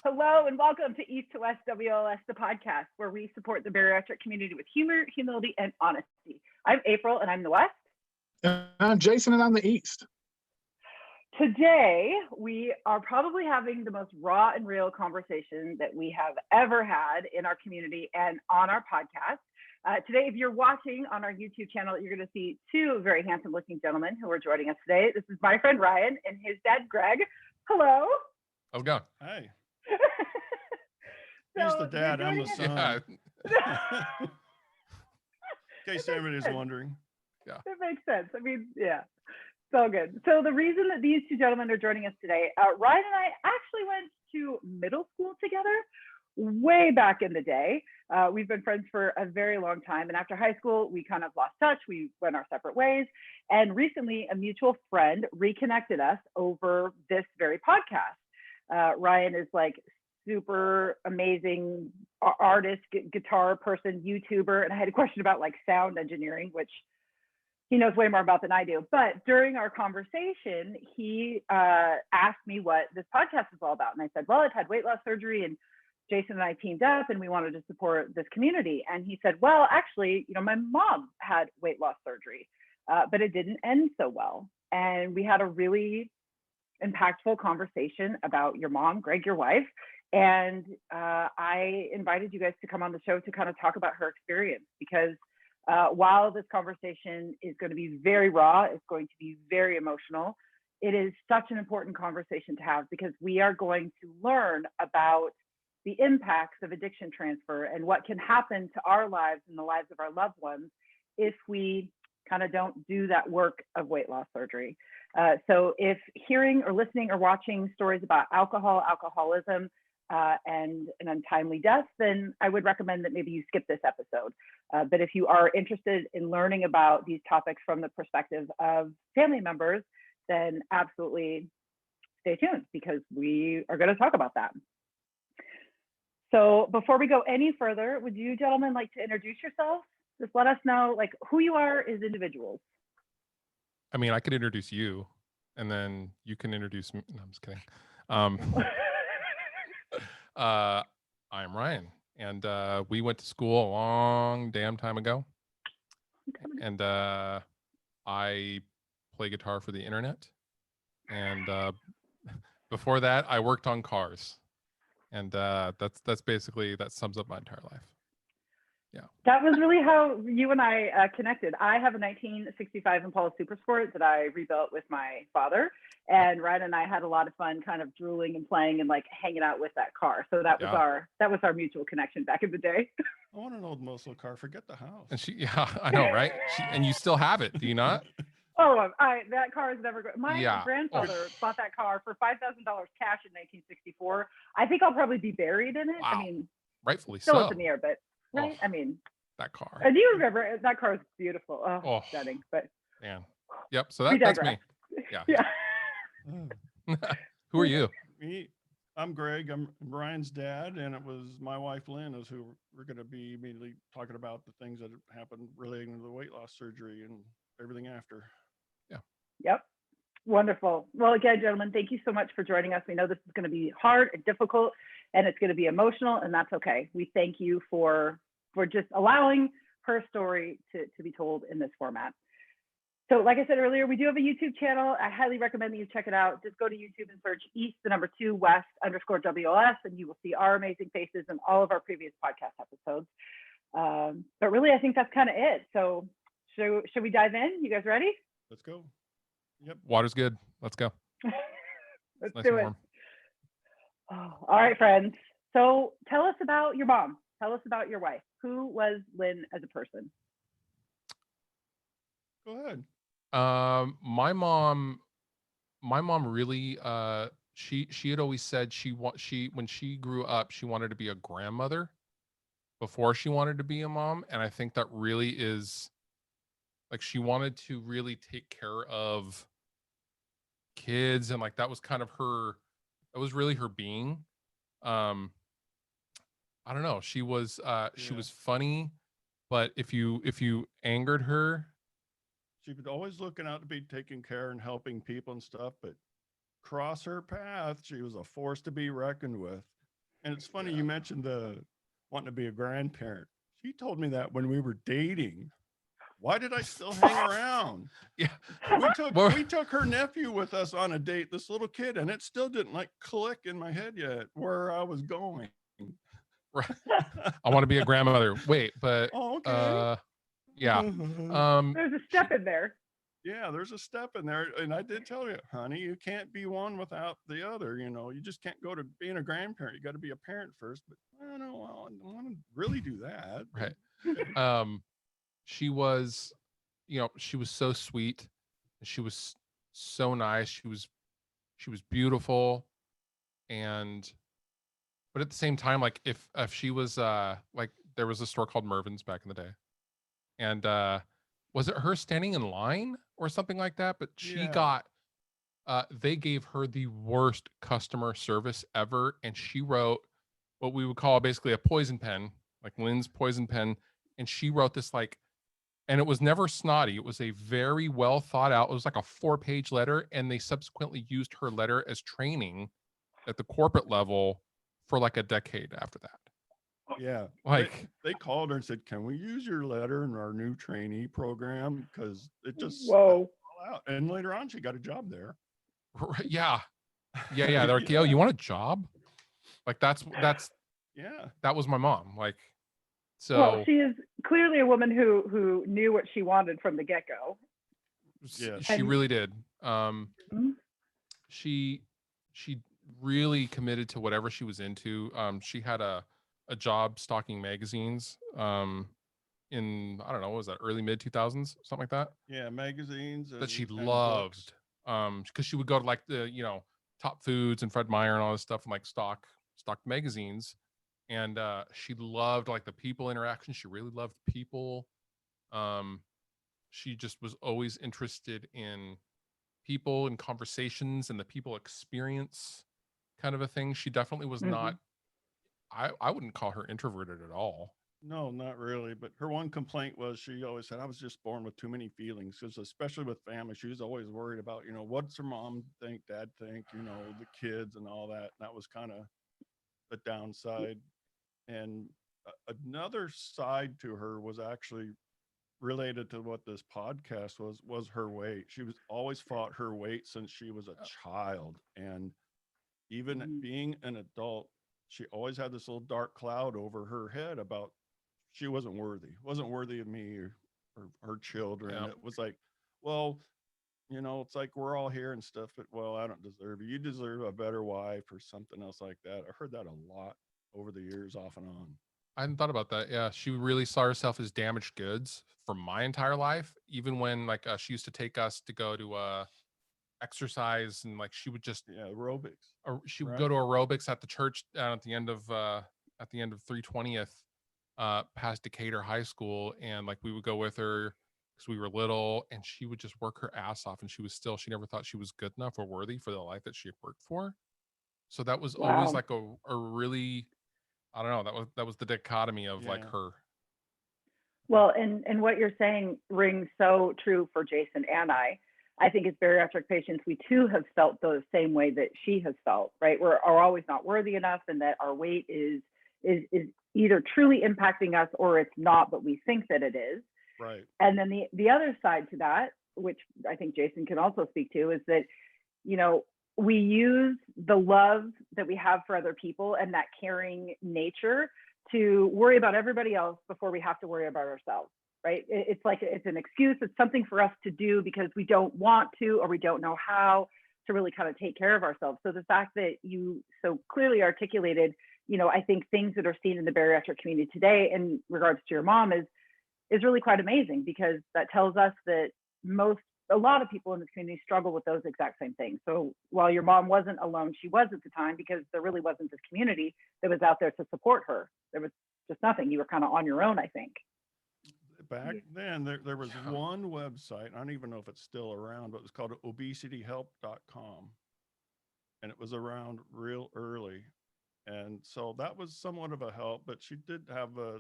Hello and welcome to East to West WLS, the podcast, where we support the bariatric community with humor, humility, and honesty. I'm April and I'm the West. And I'm Jason and I'm the East. Today, we are probably having the most raw and real conversation that we have ever had in our community and on our podcast. Today, if you're watching on our YouTube channel, you're going to see two very handsome looking gentlemen who are joining us today. This is my friend Ryan and his dad, Greg. Hello. How's it going? Hey. So He's the dad, I'm the son. Yeah. In case anybody's wondering. Yeah. It makes sense. I mean, yeah, so good. So the reason that these two gentlemen are joining us today, Ryan and I actually went to middle school together way back in the day. We've been friends for a very long time. And after high school, we kind of lost touch. We went our separate ways. And recently, a mutual friend reconnected us over this very podcast. Ryan is like super amazing artist, guitar person, YouTuber. And I had a question about like sound engineering, which he knows way more about than I do. But during our conversation, he asked me what this podcast is all about. And I said, well, I've had weight loss surgery and Jason and I teamed up and we wanted to support this community. And he said, well, actually, my mom had weight loss surgery, but it didn't end so well. And we had a really impactful conversation about your mom, Greg, your wife. And I invited you guys to come on the show to kind of talk about her experience, because while this conversation is going to be very raw, it's going to be very emotional, it is such an important conversation to have, because we are going to learn about the impacts of addiction transfer and what can happen to our lives and the lives of our loved ones if we kind of don't do that work of weight loss surgery. So if hearing or listening or watching stories about alcoholism, and an untimely death, then I would recommend that maybe you skip this episode. But if you are interested in learning about these topics from the perspective of family members, then absolutely stay tuned, because we are going to talk about that. So before we go any further, would you gentlemen like to introduce yourselves? Just let us know like who you are as individuals. I mean, I could introduce you and then you can introduce me. No, I'm just kidding. I'm Ryan, and we went to school a long damn time ago. And I play guitar for the internet. And before that, I worked on cars. And that's basically, that sums up my entire life. Yeah. That was really how you and I connected. I have a 1965 Impala Super Sport that I rebuilt with my father, and Ryan and I had a lot of fun kind of drooling and playing and like hanging out with that car. So that was our mutual connection back in the day. I want an old muscle car. Forget the house. And I know, right? And you still have it, do you not? Oh, that car is never good. My grandfather bought that car for $5,000 cash in 1964. I think I'll probably be buried in it. Wow. I mean, rightfully still so. up in the air, but right? I mean, that car. And you remember that car is beautiful. Oh, stunning. But man, yep. So that's me. Yeah. Yeah. Who are you? I'm Greg. I'm Ryan's dad, and it was my wife Lynn is who we're going to be immediately talking about the things that happened relating to the weight loss surgery and everything after. Yeah. Yep. Wonderful. Well, again, gentlemen, thank you so much for joining us. We know this is going to be hard and difficult, and it's going to be emotional, and that's okay. We thank you for just allowing her story to be told in this format. So like I said earlier, we do have a YouTube channel. I highly recommend that you check it out. Just go to YouTube and search East_West_WLS, and you will see our amazing faces and all of our previous podcast episodes. But really, I think that's kind of it. So should we dive in? You guys ready? Let's go. Yep. Water's good. Let's go. Let's nice do it. Oh, all right, friends. So tell us about your mom. Tell us about your wife. Who was Lynn as a person? Go ahead. My mom really, she had always said when she grew up, she wanted to be a grandmother before she wanted to be a mom. And I think that really is like, she wanted to really take care of kids. And like, that was kind of that was really her being. I don't know. She was funny, but if you angered her, she was always looking out to be taking care and helping people and stuff, but cross her path, she was a force to be reckoned with. And it's funny you mentioned the wanting to be a grandparent. She told me that when we were dating. Why did I still hang around? Yeah. We took her nephew with us on a date, this little kid, and it still didn't like click in my head yet where I was going. Right. I want to be a grandmother. Wait, but Oh, okay. yeah. There's a step in there. Yeah, there's a step in there. And I did tell you, honey, you can't be one without the other. You know, you just can't go to being a grandparent. You got to be a parent first. But I don't want to really do that. Right. She was, she was so sweet. She was so nice. She was beautiful. And but at the same time, like if she was like there was a store called Mervin's back in the day. And was it her standing in line or something like that? But she Yeah. got they gave her the worst customer service ever. And she wrote what we would call basically a poison pen, like Lynn's poison pen. And she wrote this like, and it was never snotty. It was a very well thought out, it was like a 4-page letter. And they subsequently used her letter as training at the corporate level for like a decade after that. Yeah. Like, they called her and said, can we use your letter in our new trainee program? Because it just Whoa. all out. And later on, she got a job there. yeah. They're like, yo, you want a job? Like that's yeah. that was my mom. Like, so Well, she is clearly a woman who knew what she wanted from the get-go. Yeah. she really did. Mhm. She really committed to whatever she was into. She had a job stocking magazines in, I don't know, what was that, early mid 2000s, something like that? Yeah, magazines That she and loved. books. Because she would go to like the, Top Foods and Fred Meyer and all this stuff and like stock magazines. And she loved like the people interaction. She really loved people. She just was always interested in people and conversations and the people experience kind of a thing. She definitely was not, I wouldn't call her introverted at all. No, not really. But her one complaint was she always said, I was just born with too many feelings. Because especially with family, she was always worried about, what's her mom think, dad think, the kids and all that. And that was kind of the downside. And another side to her was actually related to what this podcast was her weight. She was always fought her weight since she was a child. And even being an adult, she always had this little dark cloud over her head about she wasn't worthy of me or her children. Yeah. It was like, well, it's like we're all here and stuff, but well, I don't deserve you deserve a better wife or something else like that. I heard that a lot over the years, off and on. I hadn't thought about that. Yeah, she really saw herself as damaged goods for my entire life. Even when like she used to take us to go to exercise, and like she would just aerobics. She would go to aerobics at the church at the end of 320th past Decatur High School, and like we would go with her because we were little, and she would just work her ass off, and she never thought she was good enough or worthy for the life that she had worked for. So that was always like a really, I don't know, that was the dichotomy of like her. Well, and what you're saying rings so true for Jason and I think as bariatric patients, we too have felt the same way that she has felt, right? We're always not worthy enough, and that our weight is either truly impacting us or it's not, but we think that it is. Right. And then the other side to that, which I think Jason can also speak to, is that, we use the love that we have for other people and that caring nature to worry about everybody else before we have to worry about ourselves. Right? It's like it's an excuse. It's something for us to do because we don't want to, or we don't know how to really kind of take care of ourselves. So the fact that you so clearly articulated, I think things that are seen in the bariatric community today in regards to your mom is really quite amazing, because that tells us that a lot of people in this community struggle with those exact same things. So while your mom wasn't alone, she was at the time, because there really wasn't this community that was out there to support her. There was just nothing. You were kind of on your own, I think. Back then, there was one website, I don't even know if it's still around, but it was called obesityhelp.com. And it was around real early. And so that was somewhat of a help, but she did have a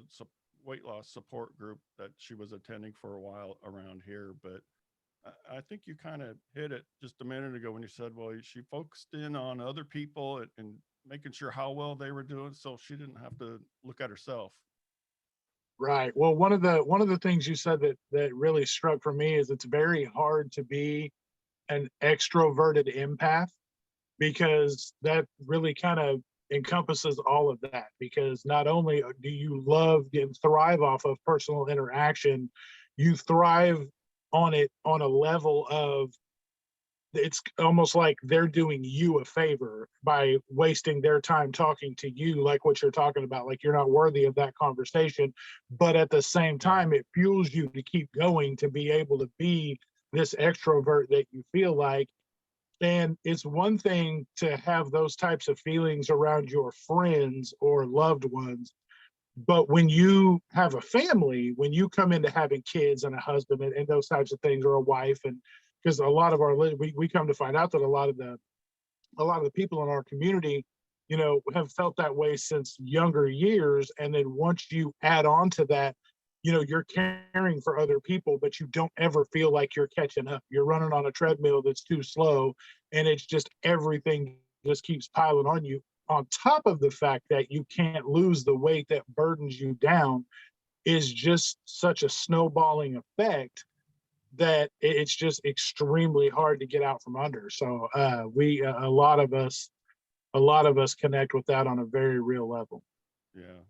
weight loss support group that she was attending for a while around here. But I think you kind of hit it just a minute ago when you said, well, she focused in on other people and making sure how well they were doing, so she didn't have to look at herself. Right. Well, one of the things you said that really struck for me is it's very hard to be an extroverted empath, because that really kind of encompasses all of that. Because not only do you love and thrive off of personal interaction, you thrive on it on a level of, it's almost like they're doing you a favor by wasting their time talking to you, like what you're talking about, like you're not worthy of that conversation. But at the same time, it fuels you to keep going, to be able to be this extrovert that you feel like. And it's one thing to have those types of feelings around your friends or loved ones, but when you have a family, when you come into having kids and a husband and those types of things, or a wife, and because a lot of our we come to find out that a lot of the people in our community, have felt that way since younger years. And then once you add on to that, you're caring for other people, but you don't ever feel like you're catching up. You're running on a treadmill that's too slow, and it's just everything just keeps piling on you. On top of the fact that you can't lose the weight that burdens you down, is just such a snowballing effect that it's just extremely hard to get out from under. So we a lot of us connect with that on a very real level. Yeah.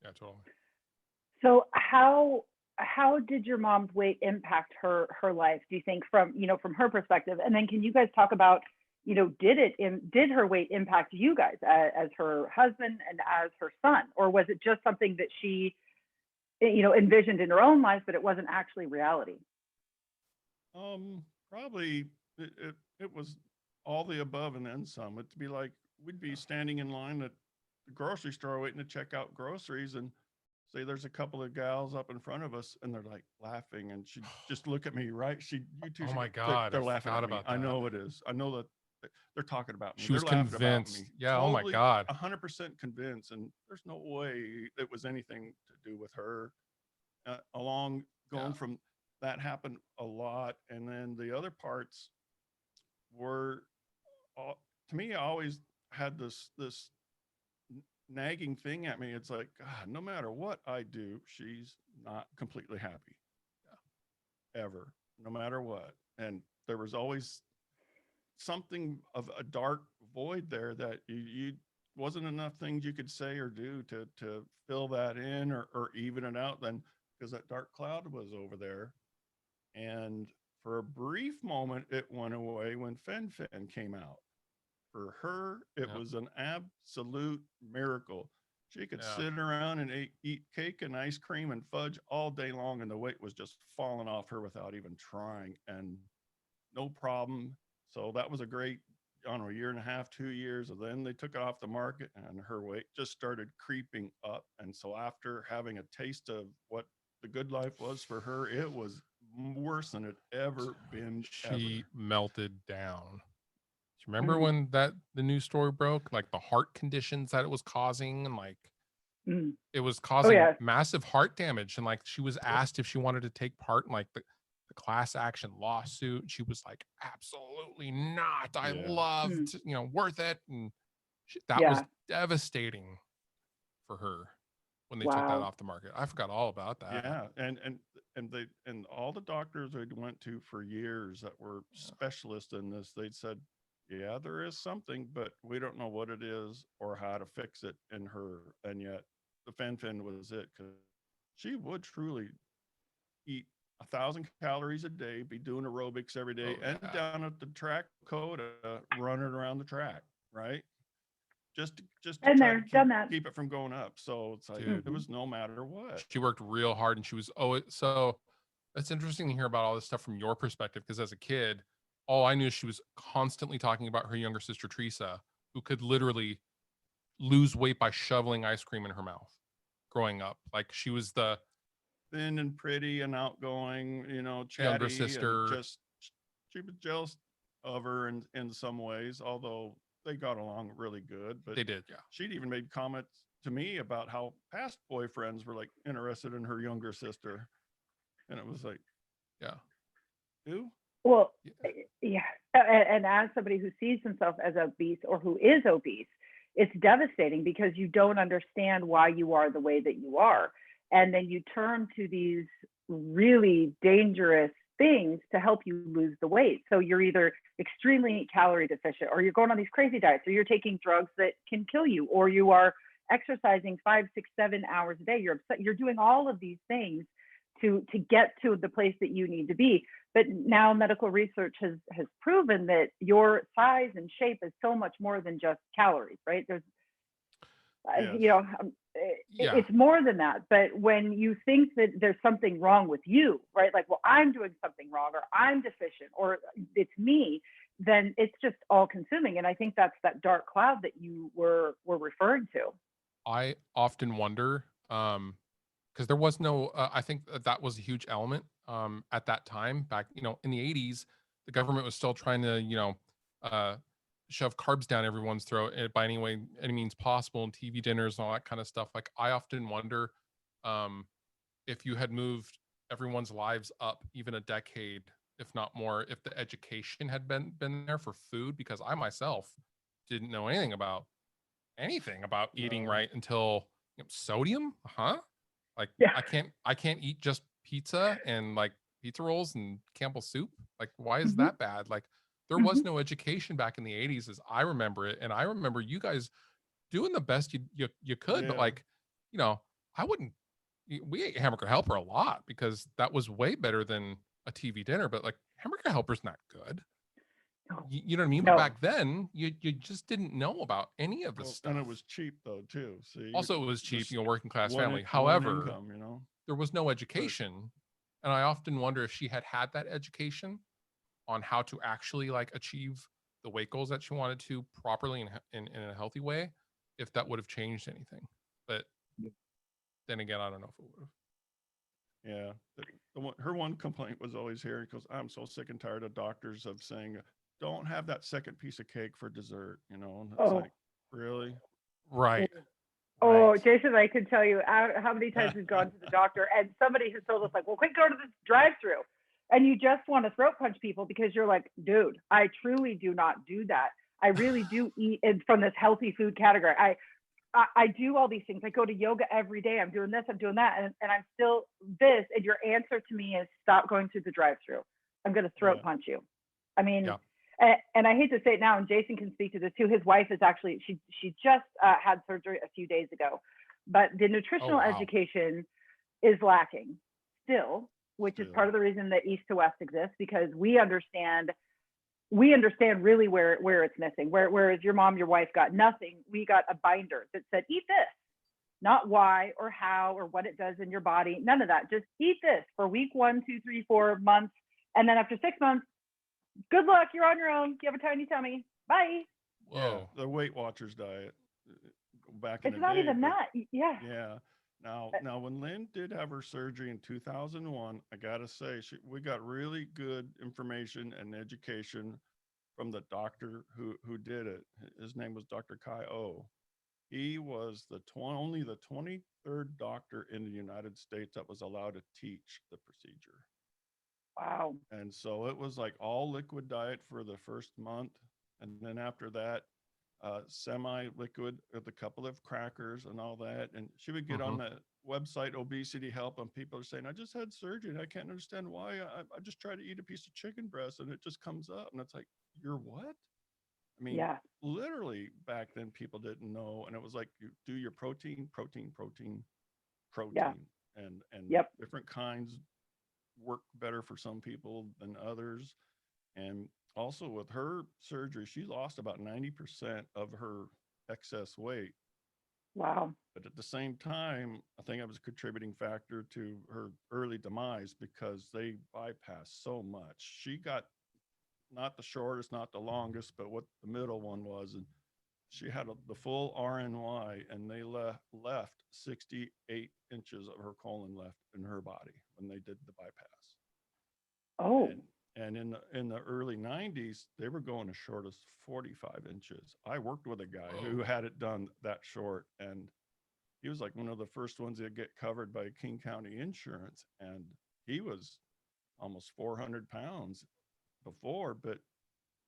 Yeah, totally. So how did your mom's weight impact her life, do you think, from her perspective? And then can you guys talk about, did her weight impact you guys as her husband and as her son? Or was it just something that she, envisioned in her own life, but it wasn't actually reality? Probably it was all the above and then some. It'd be like we'd be standing in line at the grocery store waiting to check out groceries, and say there's a couple of gals up in front of us, and they're like laughing, and she'd just look at me, right? You two, Oh she'd my go, God, they're I laughing forgot at me. about I that. know it is. I know that they're talking about me. She They're was laughing about convinced. me. Yeah, oh my God. 100% convinced, and there's no way it was anything to do with her. Along going Yeah. from that happened a lot, and then the other parts were, to me, I always had this nagging thing at me. It's like, God, no matter what I do, she's not completely happy ever, no matter what. And there was always something of a dark void there that you wasn't enough things you could say or do to fill that in, or even it out then, because that dark cloud was over there. And for a brief moment, it went away when Fen came out. For her, it Yeah. was an absolute miracle. She could Yeah. sit around and eat cake and ice cream and fudge all day long, and the weight was just falling off her without even trying, and no problem. So that was a great, I don't know, year and a half, 2 years. And then they took it off the market, and her weight just started creeping up. And so after having a taste of what the good life was for her, it was worse than it ever been ever. She melted down. Do you remember Mm. when the news story broke? Like the heart conditions that it was causing, and like Mm. it was Oh causing yeah. massive heart damage. And like she was asked if she wanted to take part in like the class action lawsuit. She was like, absolutely not. I Yeah. loved, worth it. And that was Yeah. devastating for her when they took that Wow. off the market. I forgot all about that. Yeah. And all the doctors we went to for years that were specialists in this, they'd said, yeah, there is something, but we don't know what it is or how to fix it in her. And yet the Fen was it, because she would truly eat 1,000 calories a day, be doing aerobics every day, Oh, and yeah. down at the track Coda running around the track, right? Just to Been try there, to done that. keep it from going up. So it's like Dude. it was no matter what. She worked real hard, and she was so it's interesting to hear about all this stuff from your perspective, because as a kid, all I knew is she was constantly talking about her younger sister Teresa, who could literally lose weight by shoveling ice cream in her mouth growing up. Like she was the Thin and pretty and outgoing, chatty, younger and sister. just she was jealous of her in some ways, although they got along really good. But They did, yeah. she'd even made comments to me about how past boyfriends were like interested in her younger sister, and it was like, Yeah. who? Well, Yeah. yeah. And as somebody who sees himself as obese or who is obese, it's devastating because you don't understand why you are the way that you are. And then you turn to these really dangerous things to help you lose the weight. So you're either extremely calorie deficient, or you're going on these crazy diets, or you're taking drugs that can kill you, or you are exercising 5, 6, 7 hours a day. You're doing all of these things to get to the place that you need to be. But now medical research has proven that your size and shape is so much more than just calories, right? There's, Yes. Yeah. it's more than that. But when you think that there's something wrong with you, right? Like, well, I'm doing something wrong, or I'm deficient, or it's me, then it's just all consuming. And I think that's that dark cloud that you were referring to. I often wonder, because there was no, I think that was a huge element at that time back, in the 80s. The government was still trying to, uh, shove carbs down everyone's throat by any means possible, and TV dinners and all that kind of stuff. Like, I often wonder um, if you had moved everyone's lives up even a decade, if not more, if the education had been there for food, because I myself didn't know anything about eating No. right until sodium, huh? Like, Yeah. I can't eat just pizza and like pizza rolls and Campbell's soup. Like, why is Mhm. that bad? Like, there was Mhm. no education back in the 80s as I remember it. And I remember you guys doing the best you could, but Yeah. like, I wouldn't we ate hamburger helper a lot because that was way better than a TV dinner, but like hamburger helper's not good. No. You know what I mean? But No. back then, you just didn't know about any of the Well, stuff. and it was cheap though too. See, Also, it was cheap, just working class one family. one However, income, there was no But education, and I often wonder if she had that education on how to actually like achieve the weight goals that she wanted to properly and in a healthy way, if that would have changed anything. But then again, I don't know if it would have. yeah, her one complaint was always here because I'm so sick and tired of doctors of saying, "Don't have that second piece of cake for dessert," and it's Oh. like, really? Right. Oh, Right. Jason, I can tell you how many times we've gone to the doctor and somebody has told us, like, well, quick, go to this drive-through. And you just want to throat punch people because you're like, dude, I truly do not do that. I really do eat from this healthy food category. I do all these things. I go to yoga every day. I'm doing this, I'm doing that, and I'm still this. And your answer to me is stop going through the drive-through. I'm going to throat Yeah. punch you. I mean, Yeah. and I hate to say it now, and Jason can speak to this too. His wife is actually she just had surgery a few days ago, but the Oh nutritional wow. education is lacking still, which is Still. part of the reason that East to West exists, because we understand really where it's missing. Whereas your mom, your wife got nothing, we got a binder that said eat this, not why or how or what it does in your body, none of that. Just eat this for week 1, 2, 3, 4 months, and then after 6 months, good luck, you're on your own. You have a tiny tummy. Bye. Yeah, Whoa. the Weight Watchers diet back in It's the not day, even but that. Yeah. yeah. Now, when Lynn did have her surgery in 2001, I gotta say, we got really good information and education from the doctor who did it. His name was Dr. Kai O. He was only the 23rd doctor in the United States that was allowed to teach the procedure. Wow. And so it was like all liquid diet for the first month. And then after that, semi-liquid with a couple of crackers and all that. And she would get on Mhm. the website Obesity Help, and people are saying, "I just had surgery and I can't understand why. I just try to eat a piece of chicken breast and it just comes up." And it's like, "You're what?" I mean, Yeah. literally back then people didn't know, and it was like you do your protein, protein, protein, Yeah. protein, and Yep. different kinds work better for some people than others. And also with her surgery, she lost about 90% of her excess weight. Wow. But at the same time, I think it was a contributing factor to her early demise because they bypassed so much. She got not the shortest, not the longest, but what the middle one was. And she had the full RNY, and they left 68 inches of her colon left in her body when they did the bypass. Oh. And in the early 90s, they were going as short as 45 inches. I worked with a guy who Whoa. had it done that short, and he was like one of the first ones that get covered by King County Insurance. And he was almost 400 pounds before, but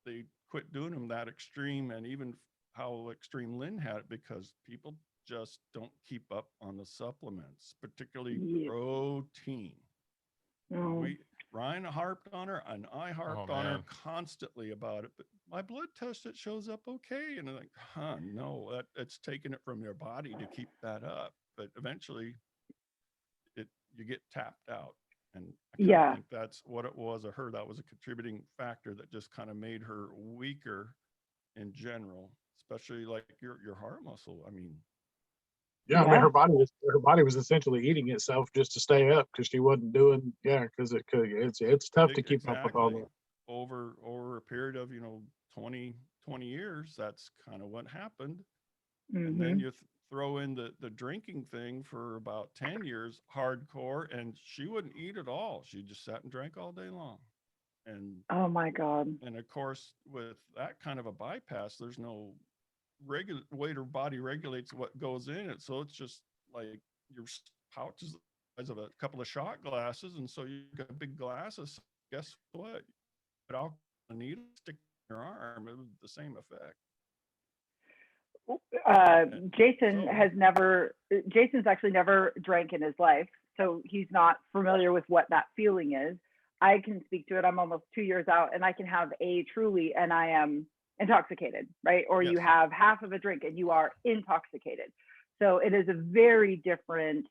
they quit doing them that extreme. And even how extreme Lynn had it, because people just don't keep up on the supplements, particularly Yeah. protein. Mm. Ryan harped on her and I harped Oh, on her man. constantly about it. But my blood test, it shows up okay. And I'm like, no, it's taking it from your body to keep that up. But eventually you get tapped out. And I kind of Yeah. think that's what it was. I heard that was a contributing factor that just kind of made her weaker in general, especially like your heart muscle. I mean, Yeah, I mean, Yeah. her body was essentially eating itself just to stay up because she wasn't doing, yeah, because it's tough to keep up with all exactly that. over a period of 20 years, that's kind of what happened. And then Hmm. you throw in the drinking thing for about 10 years hardcore, and she wouldn't eat at all. She just sat and drank all day long. and Oh my God. and of course, with that kind of a bypass, there's no regular way her body regulates what goes in it, so it's just like your pouch is the size of a couple of shot glasses, and so you got a big glasses. Guess what? But I'll a needle stick in your arm, it was the same effect. And so Jason's actually never drank in his life, so he's not familiar with what that feeling is. I can speak to it. I'm almost 2 years out, and I can have a truly, and I am intoxicated, right? Or you yes, have half of a drink and you are intoxicated. So it is a very different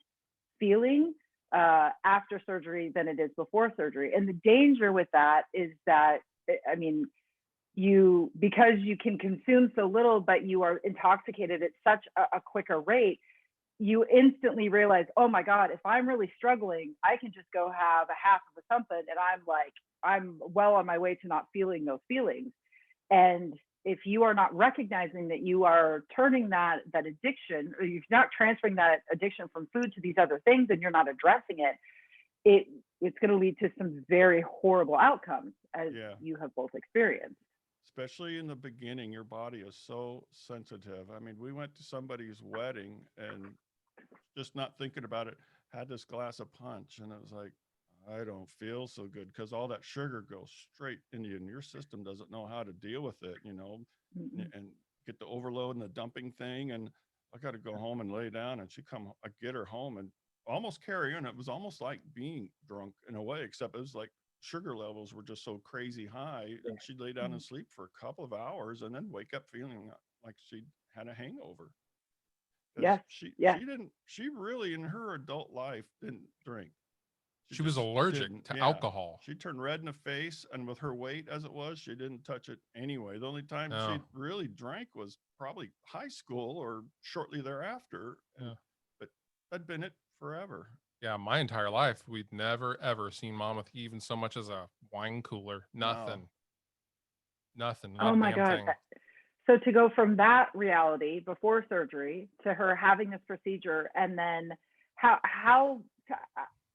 feeling after surgery than it is before surgery. And the danger with that is that, I mean, because you can consume so little, but you are intoxicated at such a quicker rate, you instantly realize, oh my God, if I'm really struggling, I can just go have a half of a something, and I'm well on my way to not feeling those feelings. And if you are not recognizing that you are turning that addiction, or you're not transferring that addiction from food to these other things, and you're not addressing it's going to lead to some very horrible outcomes, as yeah, you have both experienced. especially in the beginning, your body is so sensitive. I mean, we went to somebody's wedding and just not thinking about it, had this glass of punch, and it was like, I don't feel so good because all that sugar goes straight into you, and your system doesn't know how to deal with it, Mm-mm. and get the overload and the dumping thing. And I got to go home and lay down, and I get her home and almost carry her. And it was almost like being drunk in a way, except it was like sugar levels were just so crazy high, and she'd lay down and sleep for a couple of hours and then wake up feeling like she had a hangover, because Yes, she yes. didn't she really in her adult life didn't drink. She She was just allergic didn't. to Yeah. alcohol. She turned red in the face, and with her weight as it was, she didn't touch it anyway. The only time she Oh, really drank was probably high school or shortly thereafter. And yeah. but that'd been it forever. Yeah, my entire life, we'd never ever seen mom with even so much as a wine cooler. No. Nothing, not Oh a my damn God. thing. So to go from that reality before surgery to her having this procedure, and then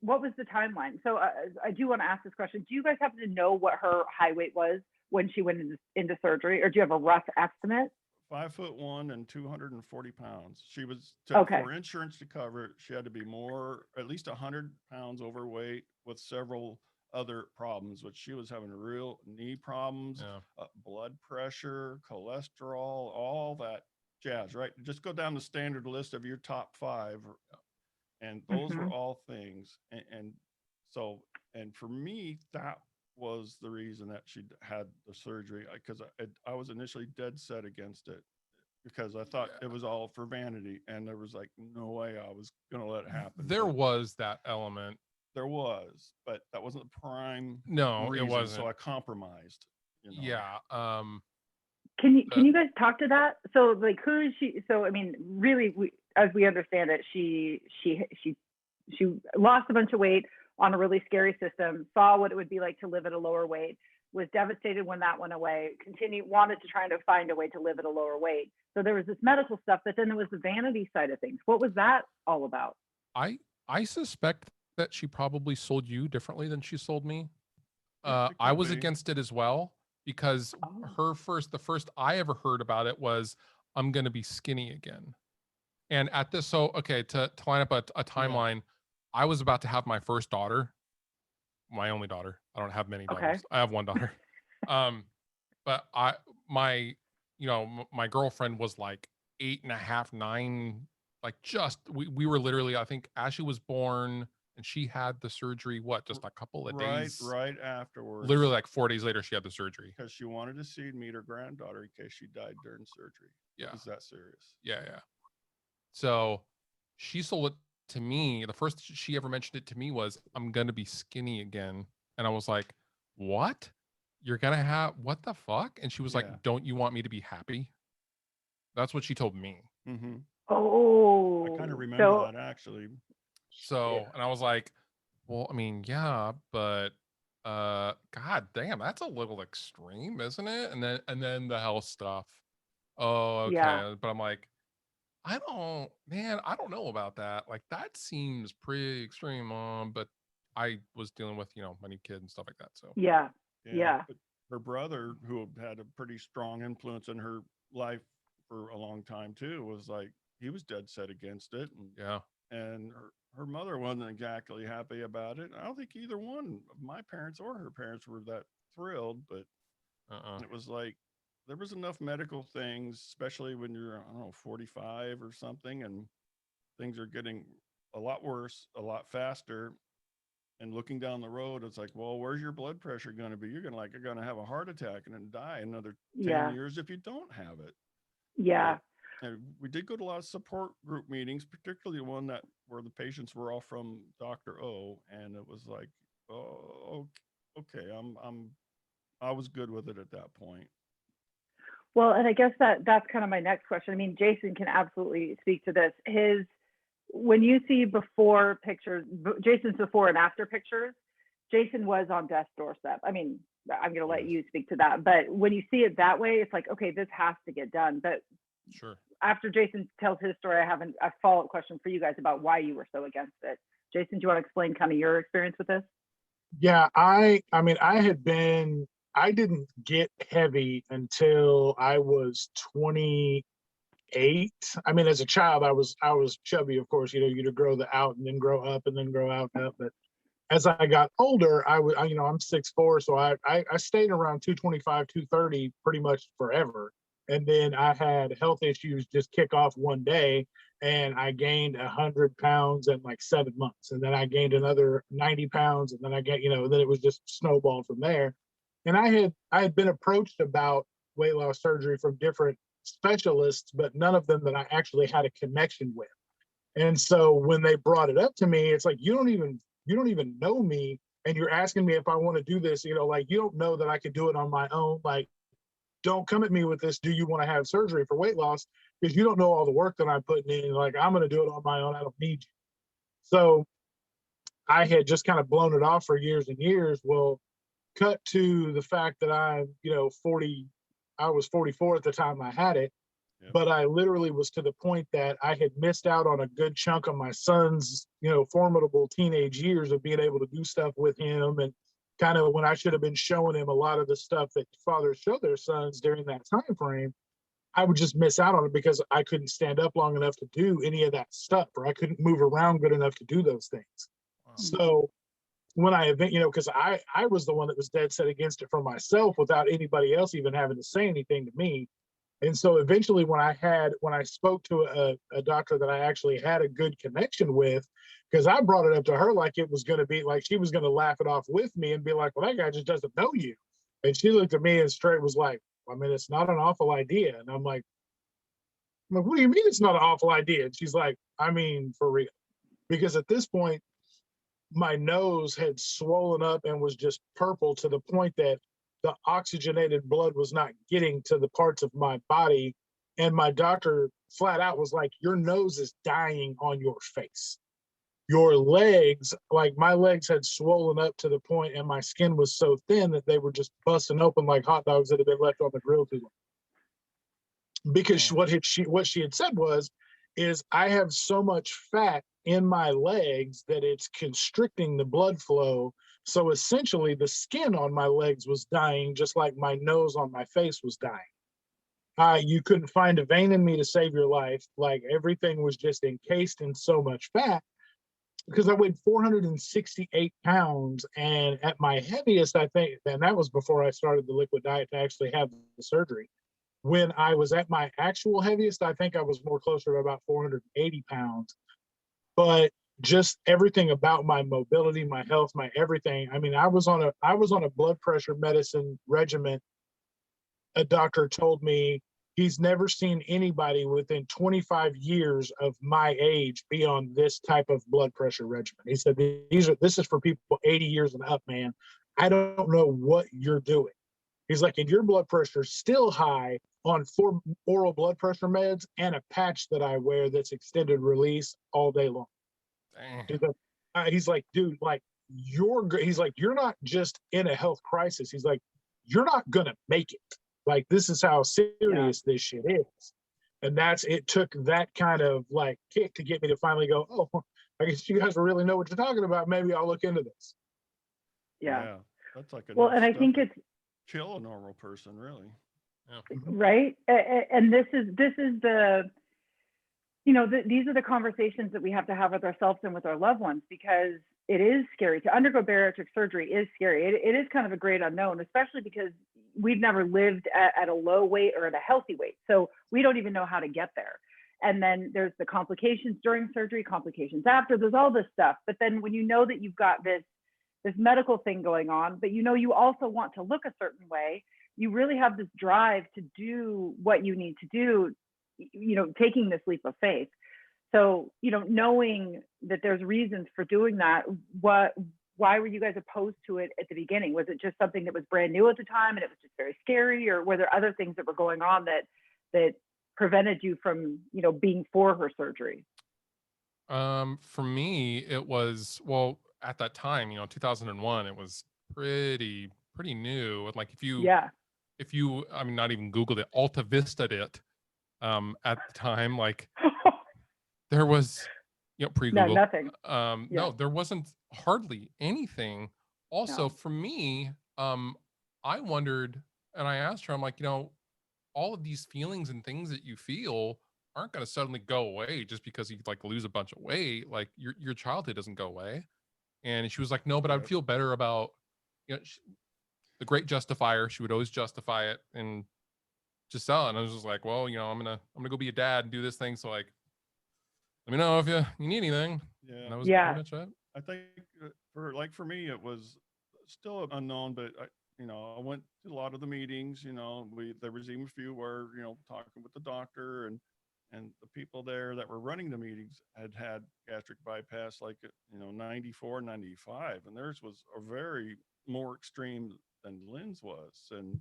what was the timeline? So I do want to ask this question. Do you guys happen to know what her high weight was when she went into surgery, or do you have a rough estimate? 5'1" and 240 pounds. She was Okay. for insurance to cover it. She had to be more, at least 100 pounds overweight, with several other problems, which she was having real knee problems, Yeah. blood pressure, cholesterol, all that jazz, right? Just go down the standard list of your top five. And those were Hmm. all things. And so, and for me, that was the reason that she had the surgery, because I was initially dead set against it, because I thought it Yeah. was all for vanity, and there was like no way I was going to let it happen. There But was that element. there was, but that wasn't the prime No, it reason. So wasn't. I compromised, Yeah. Can The, you guys talk to that? So like, who is she? So I mean, really, as we understand it, she lost a bunch of weight on a really scary system, saw what it would be like to live at a lower weight, was devastated when that went away, wanted to try to find a way to live at a lower weight. So there was this medical stuff, but then there was the vanity side of things. What was that all about? I suspect that she probably sold you differently than she sold me. It I could was be. against it as well, because Oh, the first I ever heard about it was, I'm going to be skinny again. And at this, so, okay, to line up a Yeah. timeline, I was about to have my first daughter, my only daughter. I don't have many okay. daughters. I have one daughter. Um, but my you know, my girlfriend was like 8.5, 9, like we were literally, I think Ashley was born and she had the surgery, what, just a couple of days, right afterwards. literally like 4 days later, she had the surgery. Because she wanted to see and meet her granddaughter in case she died during surgery. Yeah. It was that serious. Yeah. So she sold it to me. The first she ever mentioned it to me was, I'm going to be skinny again. And I was like, what? You're going to have, what the fuck? And she was Yeah. like, don't you want me to be happy? That's what she told me. Mm-hmm. Oh, I kind of remember so that actually. So, and I was like, well, I mean, yeah, but god damn, that's a little extreme, isn't it? And then the health stuff. Oh, yeah, okay. But I'm like, I don't know about that. Like that seems pretty extreme, Mom, but I was dealing with, you know, my new kid and stuff like that. So yeah, Yeah. yeah, But her brother, who had a pretty strong influence in her life for a long time too, was like, he was dead set against it. yeah. And her mother wasn't exactly happy about it. I don't think either one of my parents or her parents were that thrilled, but it was like there was enough medical things, especially when you're, I don't know, 45 or something, and things are getting a lot worse, a lot faster. And looking down the road, it's like, well, where's your blood pressure going to be? You're going to have a heart attack and then die another 10 yeah, years if you don't have it. yeah. But and we did go to a lot of support group meetings, particularly one that where the patients were all from Dr. O, and it was like, oh, okay, I was good with it at that point. Well, and I guess that's kind of my next question. I mean, Jason can absolutely speak to this. When you see before pictures, Jason's before and after pictures, Jason was on death's doorstep. I mean, I'm going to let you speak to that. But when you see it that way, it's like, okay, this has to get done. But Sure. after Jason tells his story, I have a follow-up question for you guys about why you were so against it. Jason, do you want to explain kind of your experience with this? Yeah, I mean, I didn't get heavy until I was 28. I mean, as a child, I was chubby, of course, you know, you to grow the out and then grow up and then grow out and up. But as I got older, you know, I'm 6'4", so I stayed around 225, 230 pretty much forever. And then I had health issues just kick off one day, and I gained 100 pounds in like 7 months. And then I gained another 90 pounds, and then I get, you know, then it was just snowballed from there. And I had been approached about weight loss surgery from different specialists, but none of them that I actually had a connection with. And so when they brought it up to me, it's like, you don't even know me, and you're asking me if I want to do this, you know, like, you don't know that I could do it on my own. Like, don't come at me with this, do you want to have surgery for weight loss? Because you don't know all the work that I'm putting in. Like, I'm going to do it on my own. I don't need you. So I had just kind of blown it off for years and years. Well, cut to the fact that I'm, you know, 40, I was 44 at the time I had it. Yep. But I literally was to the point that I had missed out on a good chunk of my son's, you know, formidable teenage years of being able to do stuff with him. And kind of when I should have been showing him a lot of the stuff that fathers show their sons during that time frame, I would just miss out on it because I couldn't stand up long enough to do any of that stuff, or I couldn't move around good enough to do those things. Wow. So when you know, because I was the one that was dead set against it for myself without anybody else even having to say anything to me. And so eventually when I spoke to a doctor that I actually had a good connection with, because I brought it up to her like it was going to be like she was going to laugh it off with me and be like, well, that guy just doesn't know you. And she looked at me and straight was like, I mean, it's not an awful idea. And I'm like, what do you mean it's not an awful idea? And she's like, I mean, for real. Because at this point, my nose had swollen up and was just purple to the point that the oxygenated blood was not getting to the parts of my body. And my doctor flat out was like, your nose is dying on your face. Your legs, like my legs had swollen up to the point and my skin was so thin that they were just busting open like hot dogs that had been left on the grill too long. Because what she had said is I have so much fat in my legs that it's constricting the blood flow. So essentially the skin on my legs was dying, just like my nose on my face was dying. You couldn't find a vein in me to save your life. Like everything was just encased in so much fat because I weighed 468 pounds. And at my heaviest, I think, and that was before I started the liquid diet to actually have the surgery. when I was at my actual heaviest, I think I was more closer to about 480 pounds. But just everything about my mobility, my health, my everything. I mean, I was on a blood pressure medicine regimen. A doctor told me he's never seen anybody within 25 years of my age be on this type of blood pressure regimen. He said, this is for people 80 years and up, man. I don't know what you're doing. He's like, and your blood pressure is still high on 4 oral blood pressure meds and a patch that I wear that's extended release all day long. Damn. He's like, dude, like he's like, you're not just in a health crisis. He's like, you're not gonna make it. Like, this is how serious this shit is. And it took that kind of like kick to get me to finally go, oh, I guess you guys really know what you're talking about. Maybe I'll look into this. Yeah. That's like Well, enough and I stuff think to it's kill a normal person, really. Yeah. right. And this is the, these are the conversations that we have to have with ourselves and with our loved ones, because it is scary to undergo bariatric surgery. Is scary. It is kind of a great unknown, especially because we've never lived at a low weight or at a healthy weight. So we don't even know how to get there. And then there's the complications during surgery, complications after, there's all this stuff. But then when you know that you've got this medical thing going on, but you also want to look a certain way, you really have this drive to do what you need to do, taking this leap of faith. So, knowing that there's reasons for doing that, why were you guys opposed to it at the beginning? Was it just something that was brand new at the time and it was just very scary, or were there other things that were going on that prevented you from, being for her surgery? For me, it was, well, at that time, 2001, it was pretty new. And like, if you, I mean, not even Googled it, Alta Vista'd it, at the time, like there was, pre-Google. nothing. No, there wasn't hardly anything. Also, No. for me, I wondered, and I asked her, I'm like, all of these feelings and things that you feel aren't going to suddenly go away just because you like lose a bunch of weight. Like your childhood doesn't go away. And she was like, no, but I'd feel better about, the great justifier. She would always justify it and just sell it. And I was just like, well, I'm gonna go be a dad and do this thing. So like, let me know if you need anything. Yeah. And that was pretty much it. I think for me, it was still unknown, but I went to a lot of the meetings. There was even a few where talking with the doctor and the people there that were running the meetings had gastric bypass, like 94, 95, and theirs was a very more extreme than Lynn's was, and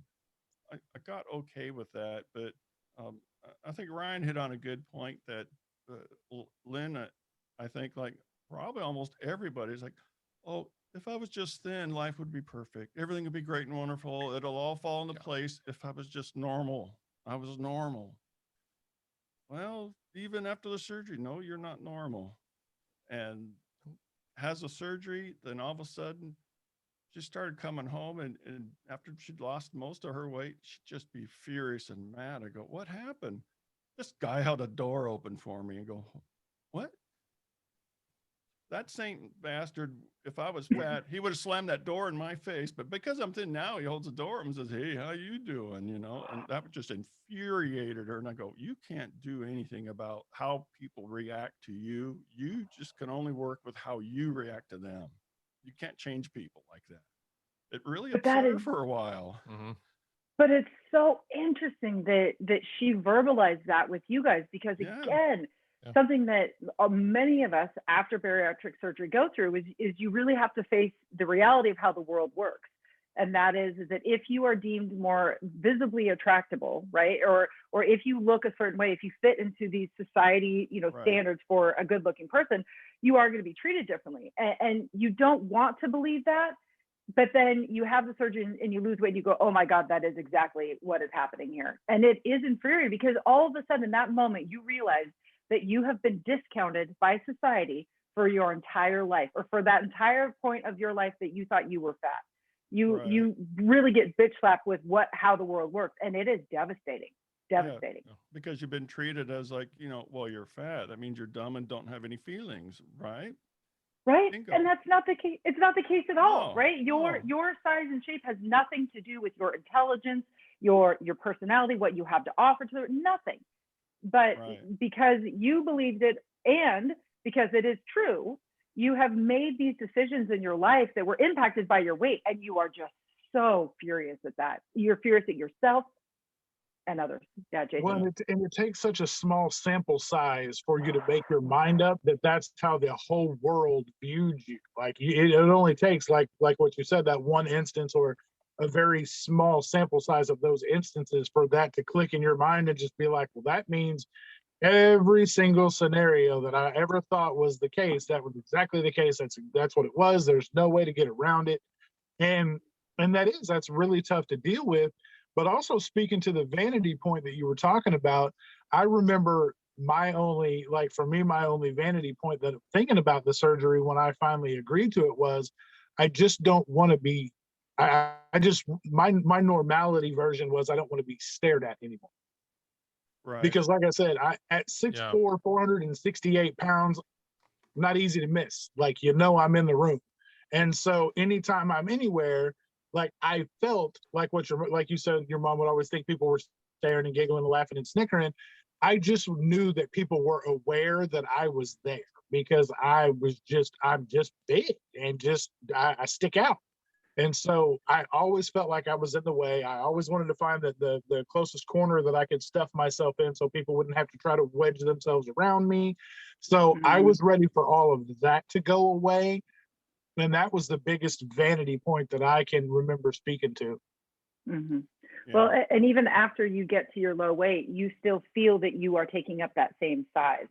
I got okay with that. But I think Ryan hit on a good point that Lynn, I think, like probably almost everybody's like, oh, if I was just thin, life would be perfect. Everything would be great and wonderful. It'll all fall into place if I was just normal. I was normal. Well, even after the surgery, no, you're not normal. And has a surgery, then all of a sudden she started coming home, and after she'd lost most of her weight, she'd just be furious and mad. I go, what happened? This guy held a door open for me and go, what? That Saint bastard, if I was fat, he would have slammed that door in my face. But because I'm thin now, he holds the door up and says, hey, how you doing? And that just infuriated her. And I go, you can't do anything about how people react to you. You just can only work with how you react to them. You can't change people like that. It really upset her for a while. Mm-hmm. But it's so interesting that she verbalized that with you guys, because again, something that many of us after bariatric surgery go through is you really have to face the reality of how the world works. And that is that if you are deemed more visibly attractable, right? Or if you look a certain way, if you fit into these society, standards for a good looking person, you are going to be treated differently. And you don't want to believe that. But then you have the surgery and you lose weight and you go, oh my God, that is exactly what is happening here. And it is infuriating, because all of a sudden in that moment, you realize that you have been discounted by society for your entire life, or for that entire point of your life that you thought you were fat. You really get bitch slapped with how the world works. And it is devastating. Yeah, because you've been treated as like, well, you're fat. That means you're dumb and don't have any feelings, right? Right. Bingo. And that's not the case. It's not the case at all, right? No. Your size and shape has nothing to do with your intelligence, your personality, what you have to offer to them, nothing. But Right. because you believed it, and because it is true, you have made these decisions in your life that were impacted by your weight, and you are just so furious at that. You're furious at yourself and others. Yeah, Well, Jason. and it takes such a small sample size for you to make your mind up that that's how the whole world viewed you. Like it only takes like what you said, that one instance or a very small sample size of those instances for that to click in your mind and just be like, well, that means every single scenario that I ever thought was the case, that was exactly the case. That's what it was. There's no way to get around it. And that's really tough to deal with. But also speaking to the vanity point that you were talking about, I remember my only, like for me, my only vanity point that thinking about the surgery when I finally agreed to it was, I just don't want to be, I just, my normality version was I don't want to be stared at anymore. Right. Because like I said, at Yeah. 6'4", 468 pounds, not easy to miss. Like, I'm in the room. And so anytime I'm anywhere, like I felt like like you said, your mom would always think people were staring and giggling and laughing and snickering. I just knew that people were aware that I was there because I'm just big and I stick out. And so I always felt like I was in the way. I always wanted to find the closest corner that I could stuff myself in so people wouldn't have to try to wedge themselves around me. So I was ready for all of that to go away. And that was the biggest vanity point that I can remember speaking to. Mm-hmm. Yeah. Well, and even after you get to your low weight, you still feel that you are taking up that same size.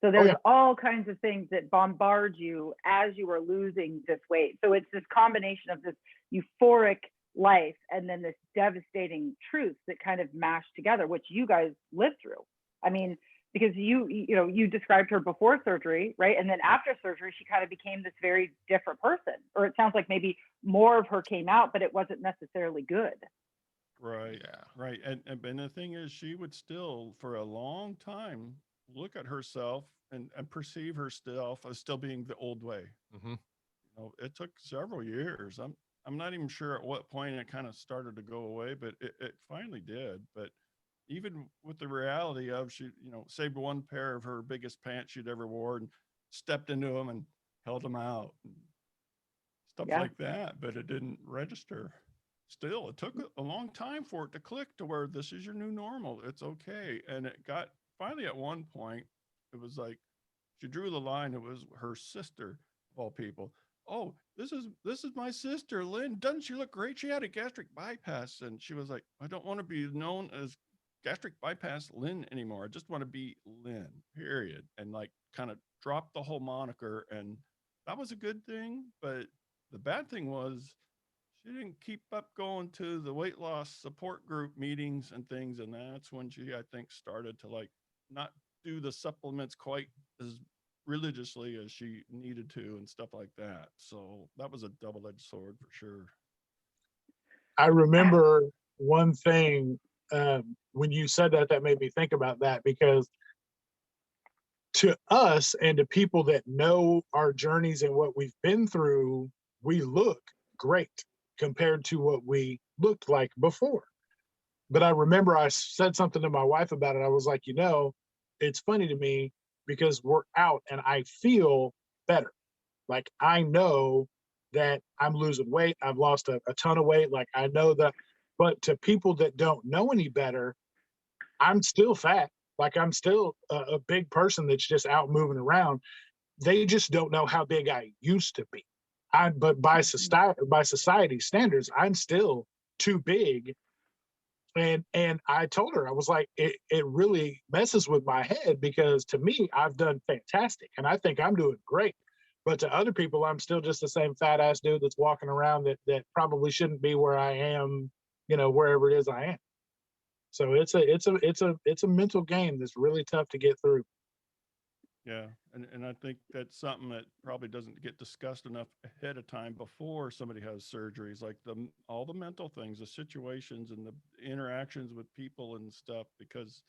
So there's all kinds of things that bombard you as you are losing this weight. So it's this combination of this euphoric life and then this devastating truth that kind of mashed together, which you guys lived through. I mean, because you described her before surgery, right? And then after surgery, she kind of became this very different person. Or it sounds like maybe more of her came out, but it wasn't necessarily good. Right. Yeah. Right. And the thing is, she would still, for a long time, look at herself and perceive herself as still being the old way. Mm-hmm. It took several years. I'm not even sure at what point it kind of started to go away, but it finally did. But even with the reality of she, saved one pair of her biggest pants she'd ever wore and stepped into them and held them out and stuff Yeah. like that, but it didn't register. Still, it took a long time for it to click to where this is your new normal. It's okay. And it got finally at one point, it was like she drew the line. It was her sister, of all people. Oh, this is my sister, Lynn. Doesn't she look great? She had a gastric bypass. And she was like, I don't want to be known as gastric bypass Lynn anymore. I just want to be Lynn, period. And like kind of dropped the whole moniker. And that was a good thing. But the bad thing was she didn't keep up going to the weight loss support group meetings and things. And that's when she, I think, started to like not do the supplements quite as religiously as she needed to and stuff like that. So that was a double-edged sword for sure. I remember one thing when you said that made me think about that, because to us and to people that know our journeys and what we've been through, we look great compared to what we looked like before. But I remember I said something to my wife about it. I was like, it's funny to me because we're out and I feel better. Like I know that I'm losing weight. I've lost a ton of weight. Like I know that, but to people that don't know any better, I'm still fat. Like I'm still a big person that's just out moving around. They just don't know how big I used to be. But by society standards, I'm still too big. And I told her, I was like, it really messes with my head because to me, I've done fantastic and I think I'm doing great. But to other people, I'm still just the same fat ass dude that's walking around that probably shouldn't be where I am, wherever it is I am. So it's a mental game that's really tough to get through. Yeah. And I think that's something that probably doesn't get discussed enough ahead of time before somebody has surgeries, like all the mental things, the situations and the interactions with people and stuff, because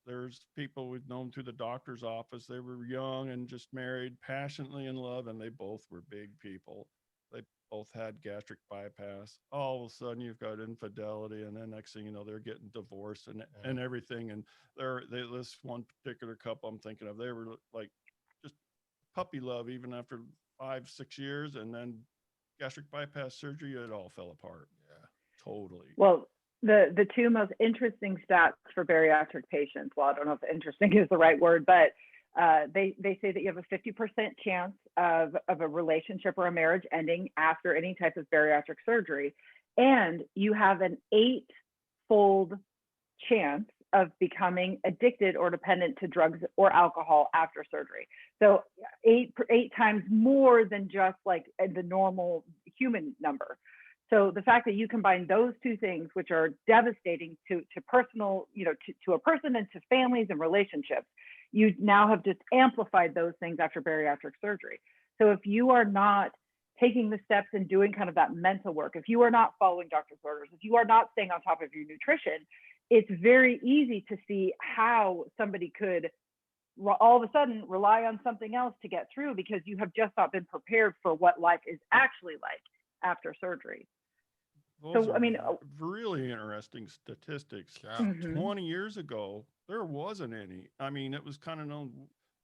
there's people we've known through the doctor's office. They were young and just married, passionately in love, and they both were big people. they both had gastric bypass. All of a sudden you've got infidelity, and then next thing you know, they're getting divorced and everything. And this one particular couple I'm thinking of, they were like just puppy love even after 5-6 years, and then gastric bypass surgery, it all fell apart. Yeah. Totally. Well, the two most interesting stats for bariatric patients, well, I don't know if interesting is the right word, but they say that you have a 50% chance of a relationship or a marriage ending after any type of bariatric surgery. And you have an 8-fold chance of becoming addicted or dependent to drugs or alcohol after surgery. So eight times more than just like the normal human number. So the fact that you combine those two things, which are devastating to personal, to a person and to families and relationships, you now have just amplified those things after bariatric surgery. So if you are not taking the steps and doing kind of that mental work, if you are not following doctor's orders, if you are not staying on top of your nutrition, it's very easy to see how somebody could all of a sudden rely on something else to get through, because you have just not been prepared for what life is actually like after surgery. Those So, are I mean, really interesting statistics. Yeah. mhm. 20 years ago, there wasn't any. I mean, it was kind of known,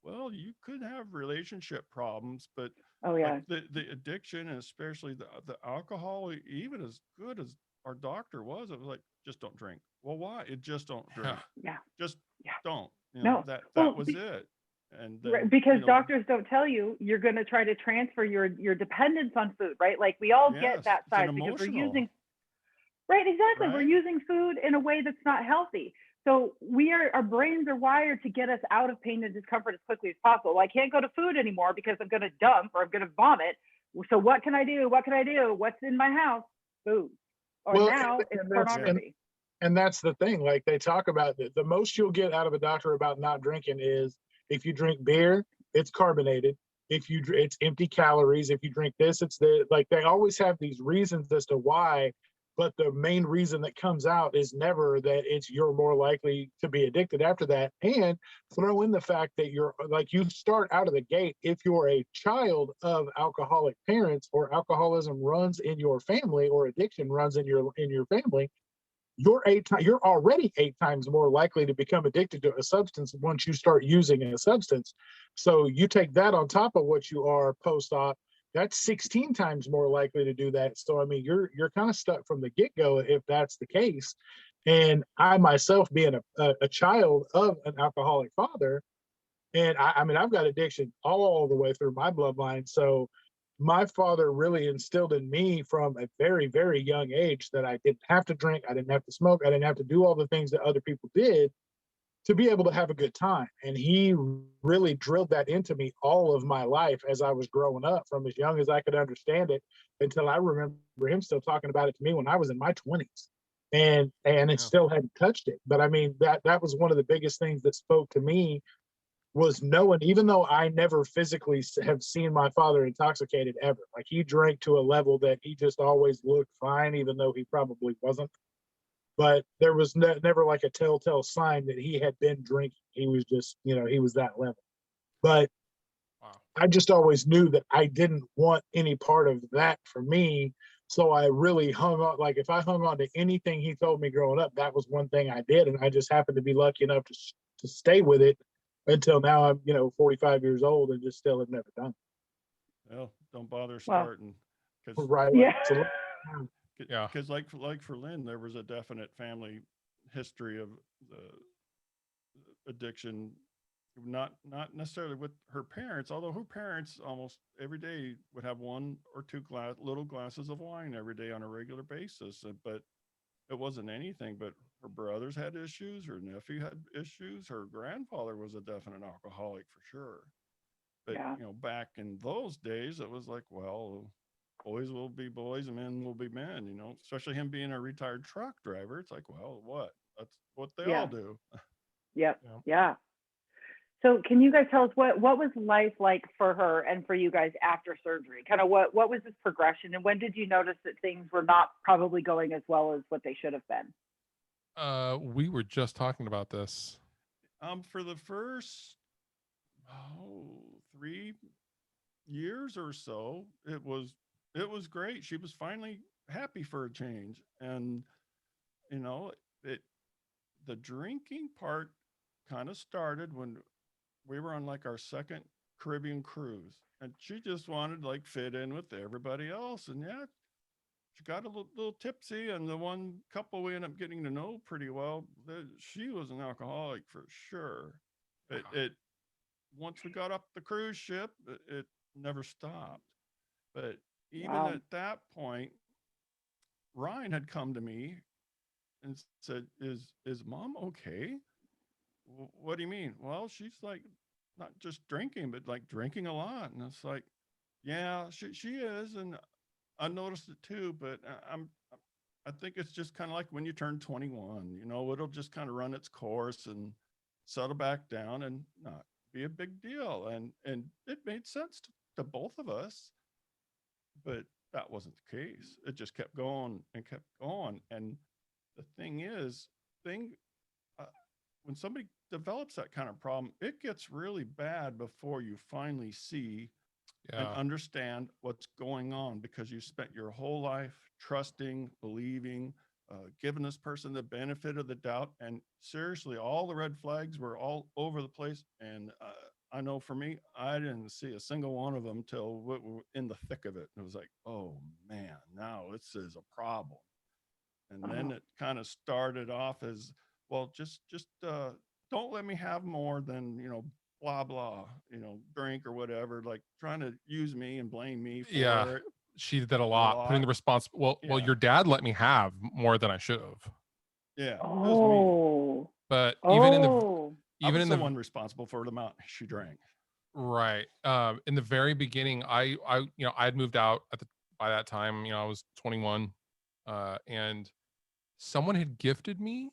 well, you could have relationship problems, but Oh yeah, like the addiction, and especially the alcohol, even as good as our doctor was, it was like, just don't drink. Well, why? It just don't drink. Yeah. yeah, Just yeah. don't. No, That well, was it. And right, then, because doctors don't tell you you're going to try to transfer your dependence on food, right? Like we all get yes, that it's an side because we're emotional, using, right, exactly. We're right? using food in a way that's not healthy. So our brains are wired to get us out of pain and discomfort as quickly as possible. Well, I can't go to food anymore because I'm going to dump or I'm going to vomit. So what can I do? What can I do? What's in my house? Food. Or Well, now it's Yeah. pornography. and that's the thing. Like they talk about the most you'll get out of a doctor about not drinking is if you drink beer, it's carbonated. If it's empty calories. If you drink this, it's like they always have these reasons as to why. But the main reason that comes out is never that you're more likely to be addicted after that. And throw in the fact that you're like you start out of the gate, if you're a child of alcoholic parents or alcoholism runs in your family or addiction runs in your family, you're already 8 times more likely to become addicted to a substance once you start using a substance. So you take that on top of what you are post-op, that's 16 times more likely to do that. So I mean, you're kind of stuck from the get-go if that's the case. And I myself, being a child of an alcoholic father, and I mean, I've got addiction all the way through my bloodline. So my father really instilled in me from a very, very young age that I didn't have to drink, I didn't have to smoke, I didn't have to do all the things that other people did to be able to have a good time. And he really drilled that into me all of my life as I was growing up, from as young as I could understand it until I remember him still talking about it to me when I was in my 20s. And it Yeah. still hadn't touched it. But I mean, that was one of the biggest things that spoke to me, was knowing, even though I never physically have seen my father intoxicated ever, like he drank to a level that he just always looked fine, even though he probably wasn't. But there was never like a telltale sign that he had been drinking. He was just, he was that level. But Wow. I just always knew that I didn't want any part of that for me. So I really hung on. Like if I hung on to anything he told me growing up, that was one thing I did. And I just happened to be lucky enough to stay with it until now. I'm, 45 years old and just still have never done it. Well, don't bother Well, starting, because Right. yeah. So, Yeah. because like for Lynn, there was a definite family history of the addiction, not necessarily with her parents, although her parents almost every day would have one or two little glasses of wine every day on a regular basis. But it wasn't anything. But her brothers had issues, her nephew had issues, her grandfather was a definite alcoholic for sure. But Yeah. back in those days, it was like, well, boys will be boys and men will be men, especially him being a retired truck driver. It's like, well, what? That's what they all Yeah. do. Yep. Yeah. Yeah. So can you guys tell us what was life like for her and for you guys after surgery? Kind of what was this progression, and when did you notice that things were not probably going as well as what they should have been? We were just talking about this. For the first 3 years or so, it was it was great. She was finally happy for a change. And, you know, it, the drinking part kind of started when we were on like our second Caribbean cruise, and she just wanted to like fit in with everybody else. And yeah, she got a little tipsy, and the one couple we ended up getting to know pretty well, she was an alcoholic for sure. It once we got up the cruise ship, it never stopped. But even Wow. at that point, Ryan had come to me and said, "Is mom okay?" What do you mean? Well, she's like not just drinking, but like drinking a lot. And it's like, yeah, she is, and I noticed it too. But I think it's just kind of like when you turn 21, you know, it'll just kind of run its course and settle back down and not be a big deal. And it made sense to both of us, but that wasn't the case. It just kept going and kept going. And the thing is, thing uh, when somebody develops that kind of problem, it gets really bad before you finally see and Yeah. understand what's going on, because you spent your whole life trusting, believing, giving this person the benefit of the doubt. And seriously, all the red flags were all over the place. And I know for me, I didn't see a single one of them till we were in the thick of it. And it was like, oh man, now this is a problem. And then Oh, it kind of started off as, well, just don't let me have more than, blah blah, drink or whatever, like trying to use me and blame me Yeah. for it She did a a lot, putting lot. the well, Yeah, your dad let me have more than I should have. yeah, it was me. oh, But oh, I even was in the the one responsible for the amount she drank. right, in the very beginning, I had moved out by that time, I was 21, and someone had gifted me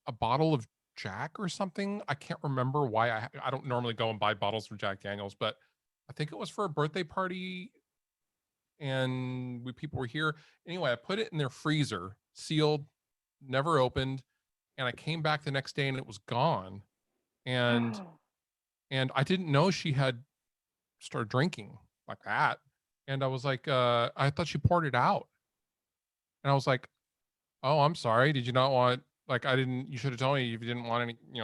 a bottle of Jack or something. I can't remember why. I don't normally go and buy bottles of Jack Daniels, but I think it was for a birthday party and people were here. Anyway, I put it in their freezer, sealed, never opened, and I came back the next day and it was gone. And I didn't know she had started drinking like that. And I was like, I thought she poured it out. And I was like, "Oh, I'm sorry. Did you not want like I didn't you should have told me if you didn't want any,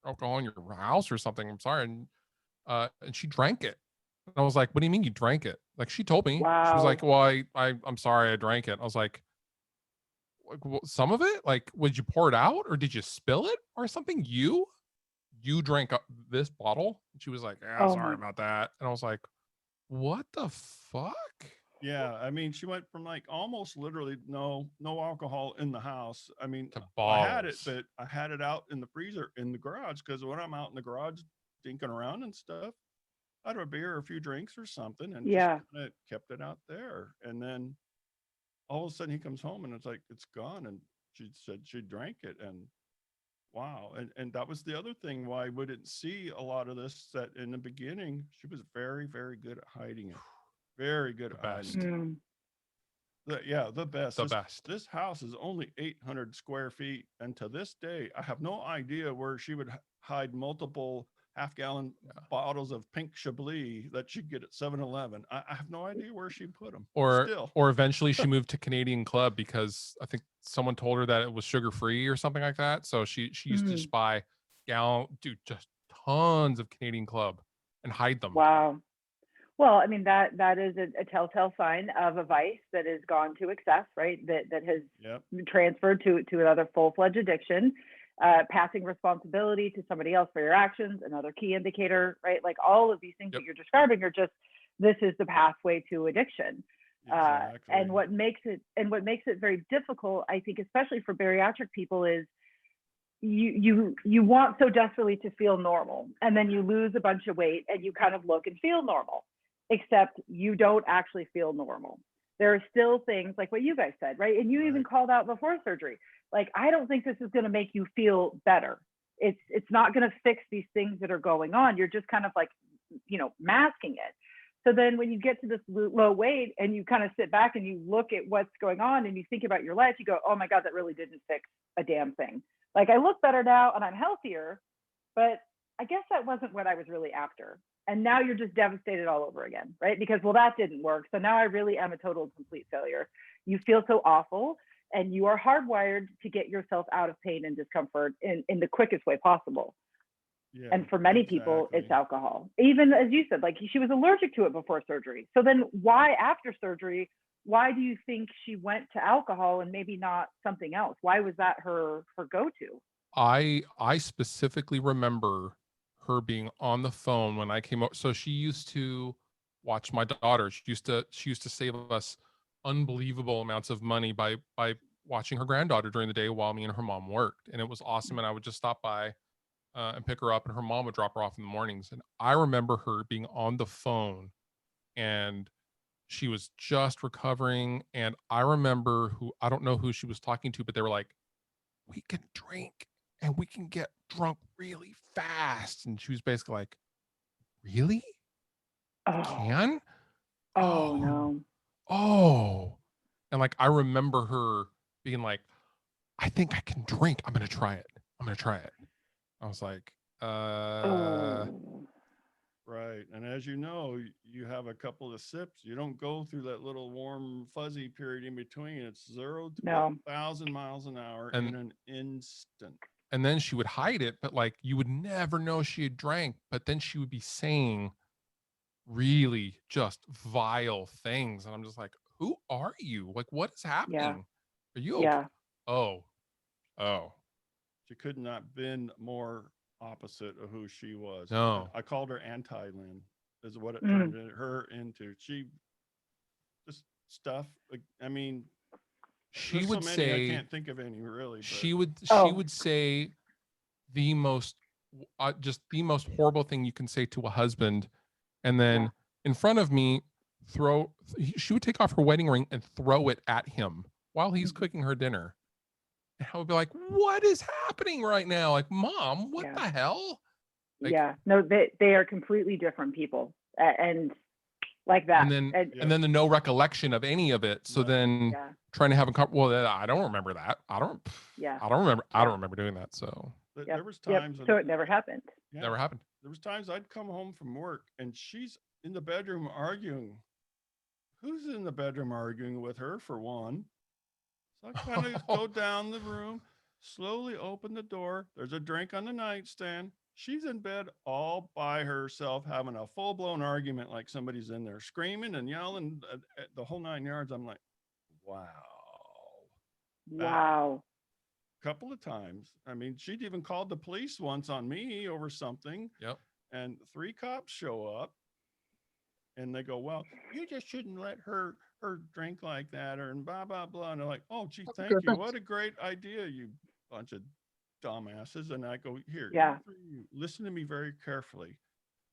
alcohol in your house or something. I'm sorry." And she drank it. And I was like, "What do you mean you drank it?" Like she told me. She was wow. like, "Well, I'm sorry I drank it." I was like, some of it? Like, would you pour it out or did you spill it or something? You drank this bottle?" And she was like, "Yeah, Oh sorry my, about that." And I was like, "What the fuck?" Yeah, I mean, she went from like almost literally no alcohol in the house. I mean, To I had it, bottles. but I had it out in the freezer in the garage, because when I'm out in the garage dinking around and stuff, I'd have a beer or a few drinks or something, and just yeah. kind of kept it out there. And then all of a sudden he comes home and it's like it's gone, and she said she drank it. And wow. And that was the other thing why we didn't see a lot of this, that in the beginning she was very, very good at hiding it. Very good The at hiding best. it. Mm. Yeah, the best. The This best. this house is only 800 square feet, and to this day, I have no idea where she would hide multiple half-gallon Yeah. bottles of pink Chablis that she'd get at 7-Eleven. I have no idea where she put them. Or Still, eventually she moved to Canadian Club because I think someone told her that it was sugar free or something like that. So she used to Mm. just buy just tons of Canadian Club and hide them. Wow. Well, I mean that is a telltale sign of a vice that has gone to excess, right? That has yep, transferred to another full-fledged addiction. Passing responsibility to somebody else for your actions, another key indicator, right? Like all of these things that Yep. you're describing are just, this is the pathway to addiction. exactly. And what makes it very difficult, I think, especially for bariatric people, is you want so desperately to feel normal, and then you lose a bunch of weight and you kind of look and feel normal, except you don't actually feel normal. There are still things like what you guys said, right? And you even Right. called out before surgery, like, I don't think this is going to make you feel better. It's not going to fix these things that are going on. You're just kind of like, masking it. So then when you get to this low weight and you kind of sit back and you look at what's going on and you think about your life, you go, oh my God, that really didn't fix a damn thing. Like, I look better now and I'm healthier, but I guess that wasn't what I was really after. And now you're just devastated all over again, right? Because, well, that didn't work. So now I really am a total and complete failure. You feel so awful, and you are hardwired to get yourself out of pain and discomfort in the quickest way possible. Yeah, and for many people, it's exactly. alcohol. Even as you said, like she was allergic to it before surgery. So then why after surgery, why do you think she went to alcohol and maybe not something else? Why was that her go-to? I specifically remember her being on the phone when I came over. So she used to watch my daughter. She used to save us unbelievable amounts of money by watching her granddaughter during the day while me and her mom worked. And it was awesome. And I would just stop by and pick her up, and her mom would drop her off in the mornings. And I remember her being on the phone, and she was just recovering. And I remember I don't know who she was talking to, but they were like, we can drink and we can get drunk really fast. And she was basically like, really? We Oh, can? oh Oh, no. oh. And like, I remember her being like, I think I can drink. I'm going to try it. I'm going to try it. I was like, Oh, Right. And as you know, you have a couple of sips. You don't go through that little warm, fuzzy period in between. It's 0 to no. 1,000 miles an hour And- in an instant. and then she would hide it, but like, you would never know she had drank. But then she would be saying really just vile things. And I'm just like, who are you? Like, what is Yeah. happening? Are you okay? Yeah. Oh, She could not been more opposite of who she was. no. I called her anti-Lynn, is what it Mm. turned her into. She just stuff. I mean, She there's so would many, I say, can't think of any really. But she Oh, would say the most just the most horrible thing you can say to a husband, and then yeah. in front of me she would take off her wedding ring and throw it at him while he's Mhm. cooking her dinner. And I would be like, what is happening right now? Like, Mom, what Yeah. the hell? Like, Yeah. No, they are completely different people. And like that. and then And yeah, and then the no recollection of any of it. So none. then yeah. trying to have well, I don't remember that. Yeah. I don't Yeah. remember doing that. So There Yep. was Yep. times, So it never happened. yeah, never happened. there was times I'd come home from work and she's in the bedroom arguing. Who's in the bedroom arguing with her for one? So I kind of go down the room, slowly open the door. There's a drink on the nightstand. She's in bed all by herself, having a full blown argument like somebody's in there screaming and yelling at the whole 9 yards. I'm like, wow. That Wow. couple of times. I mean, she'd even called the police once on me over something, Yep. and 3 cops show up and they go, well, you just shouldn't let her drink like that, or and blah blah blah. And they're like, oh gee, That's thank good. you, what a great idea, you bunch of dumbasses. And I go, here, Yeah. you listen to me very carefully.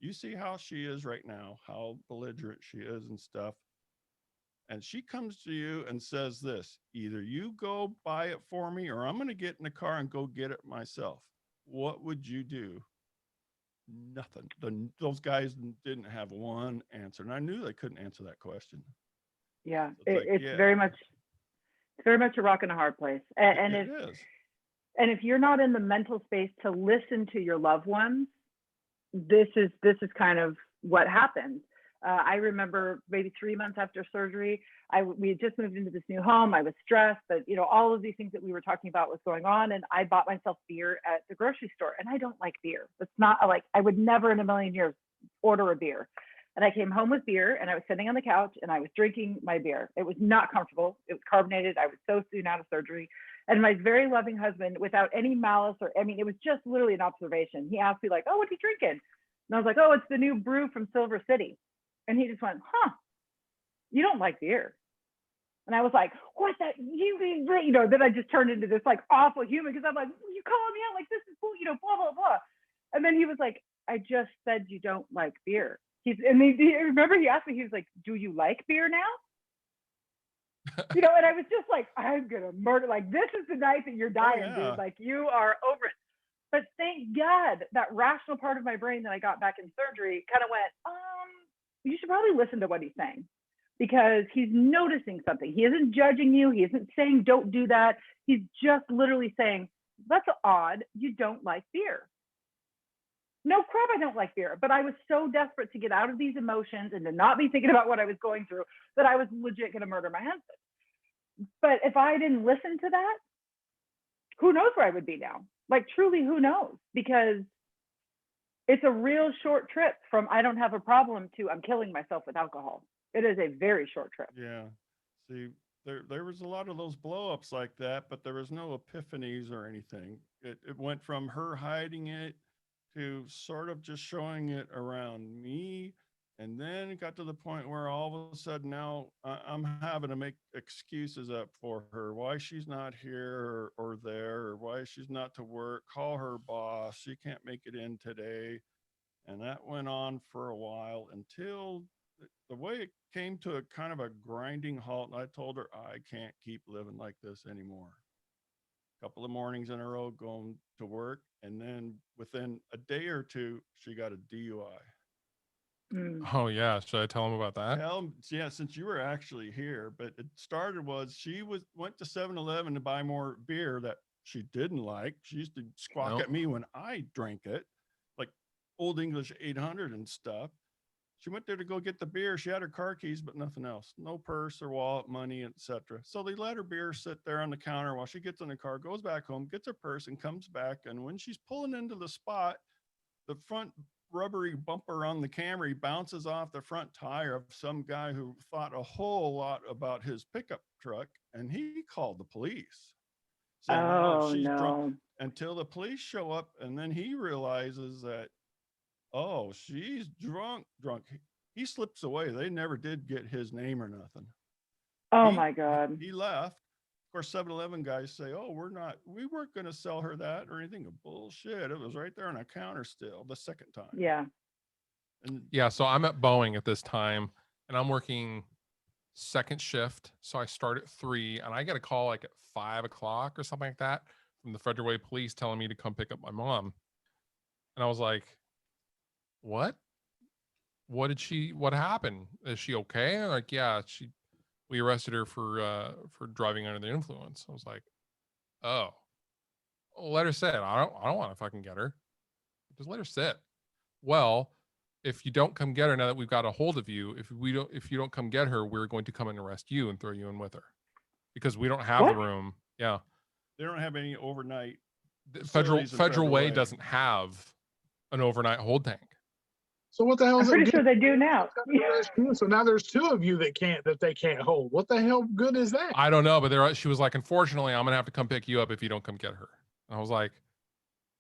You see how she is right now, how belligerent she is and stuff. And she comes to you and says this: either you go buy it for me, or I'm going to get in the car and go get it myself. What would you do? Nothing. Those guys didn't have one answer, and I knew they couldn't answer that question. Yeah. So it's like, It's yeah, very much a rock and a hard place. And it if is. if you're not in the mental space to listen to your loved ones, this is kind of what happens. I remember maybe 3 months after surgery, we had just moved into this new home. I was stressed, but all of these things that we were talking about was going on, and I bought myself beer at the grocery store, and I don't like beer. It's not like I would never in a million years order a beer. And I came home with beer, and I was sitting on the couch, and I was drinking my beer. It was not comfortable. It was carbonated. I was so soon out of surgery. And my very loving husband, without any malice it was just literally an observation. He asked me like, "Oh, what are you drinking?" And I was like, "Oh, it's the new brew from Silver City." And he just went, "Huh, you don't like beer." And I was like, "What that you then I just turned into this like awful human, because I'm like, "You calling me out like this is cool, blah blah blah." And then he was like, "I just said you don't like beer." Remember he asked me, he was like, "Do you like beer now?" And I was just like, I'm gonna murder, like, this is the night that you're dying, yeah. dude. Like, you are over it. But thank God that rational part of my brain that I got back in surgery kind of went, you should probably listen to what he's saying, because he's noticing something. He isn't judging you. He isn't saying don't do that. He's just literally saying, that's odd. You don't like beer. no crap, I don't like beer. But I was so desperate to get out of these emotions and to not be thinking about what I was going through that I was legit going to murder my husband. But if I didn't listen to that, who knows where I would be now? Like, truly, who knows? Because it's a real short trip from I don't have a problem to I'm killing myself with alcohol. It is a very short trip. Yeah. See, there was a lot of those blow ups like that, but there was no epiphanies or anything. It went from her hiding it to sort of just showing it around me. And then it got to the point where all of a sudden now I'm having to make excuses up for her, why she's not here or there, or why she's not to work, call her boss, she can't make it in today. And that went on for a while until the way it came to a kind of a grinding halt. And I told her, I can't keep living like this anymore. A couple of mornings in a row going to work. And then within a day or two, she got a DUI. Mm. Oh yeah, should I tell him about that? Yeah, since you were actually here, but it started was she went to 7-Eleven to buy more beer that she didn't like. She used to squawk Nope. at me when I drank it, like Old English 800 and stuff. She went there to go get the beer. She had her car keys, but nothing else. No purse or wallet, money, etc. So they let her beer sit there on the counter while she gets in the car, goes back home, gets her purse, and comes back. And when she's pulling into the spot, the front rubbery bumper on the Camry bounces off the front tire of some guy who thought a whole lot about his pickup truck, and he called the police saying, "Oh, Oh she's drunk." no. Until the police show up, and then he realizes that, oh, she's drunk. He slips away. They never did get his name or nothing. Oh He my God. he left. Of course, 7-Eleven guys say, "Oh, we weren't going to sell her that or anything." Bullshit. It was right there on a counter still the second time. Yeah. And Yeah, so I'm at Boeing at this time, and I'm working second shift. So I start at 3, and I get a call like at 5 o'clock or something like that from the Federal Way Police telling me to come pick up my mom. And I was like, "What? What happened? Is she okay?" And like, yeah, we arrested her for driving under the influence. I was like, "Oh, well, let her sit. I don't want to fucking get her. Just let her sit." Well, if you don't come get her now that we've got a hold of you, if you don't come get her, we're going to come and arrest you and throw you in with her because we don't have the What? room. Yeah. they don't have any overnight The facilities in Federal Way Way. doesn't have an overnight hold tank. So what the hell I'm is it pretty good? sure they do now. So now there's 2 of you that they can't hold. What the hell good is that? I don't know, but she was like, "Unfortunately, I'm gonna have to come pick you up if you don't come get her." And I was like,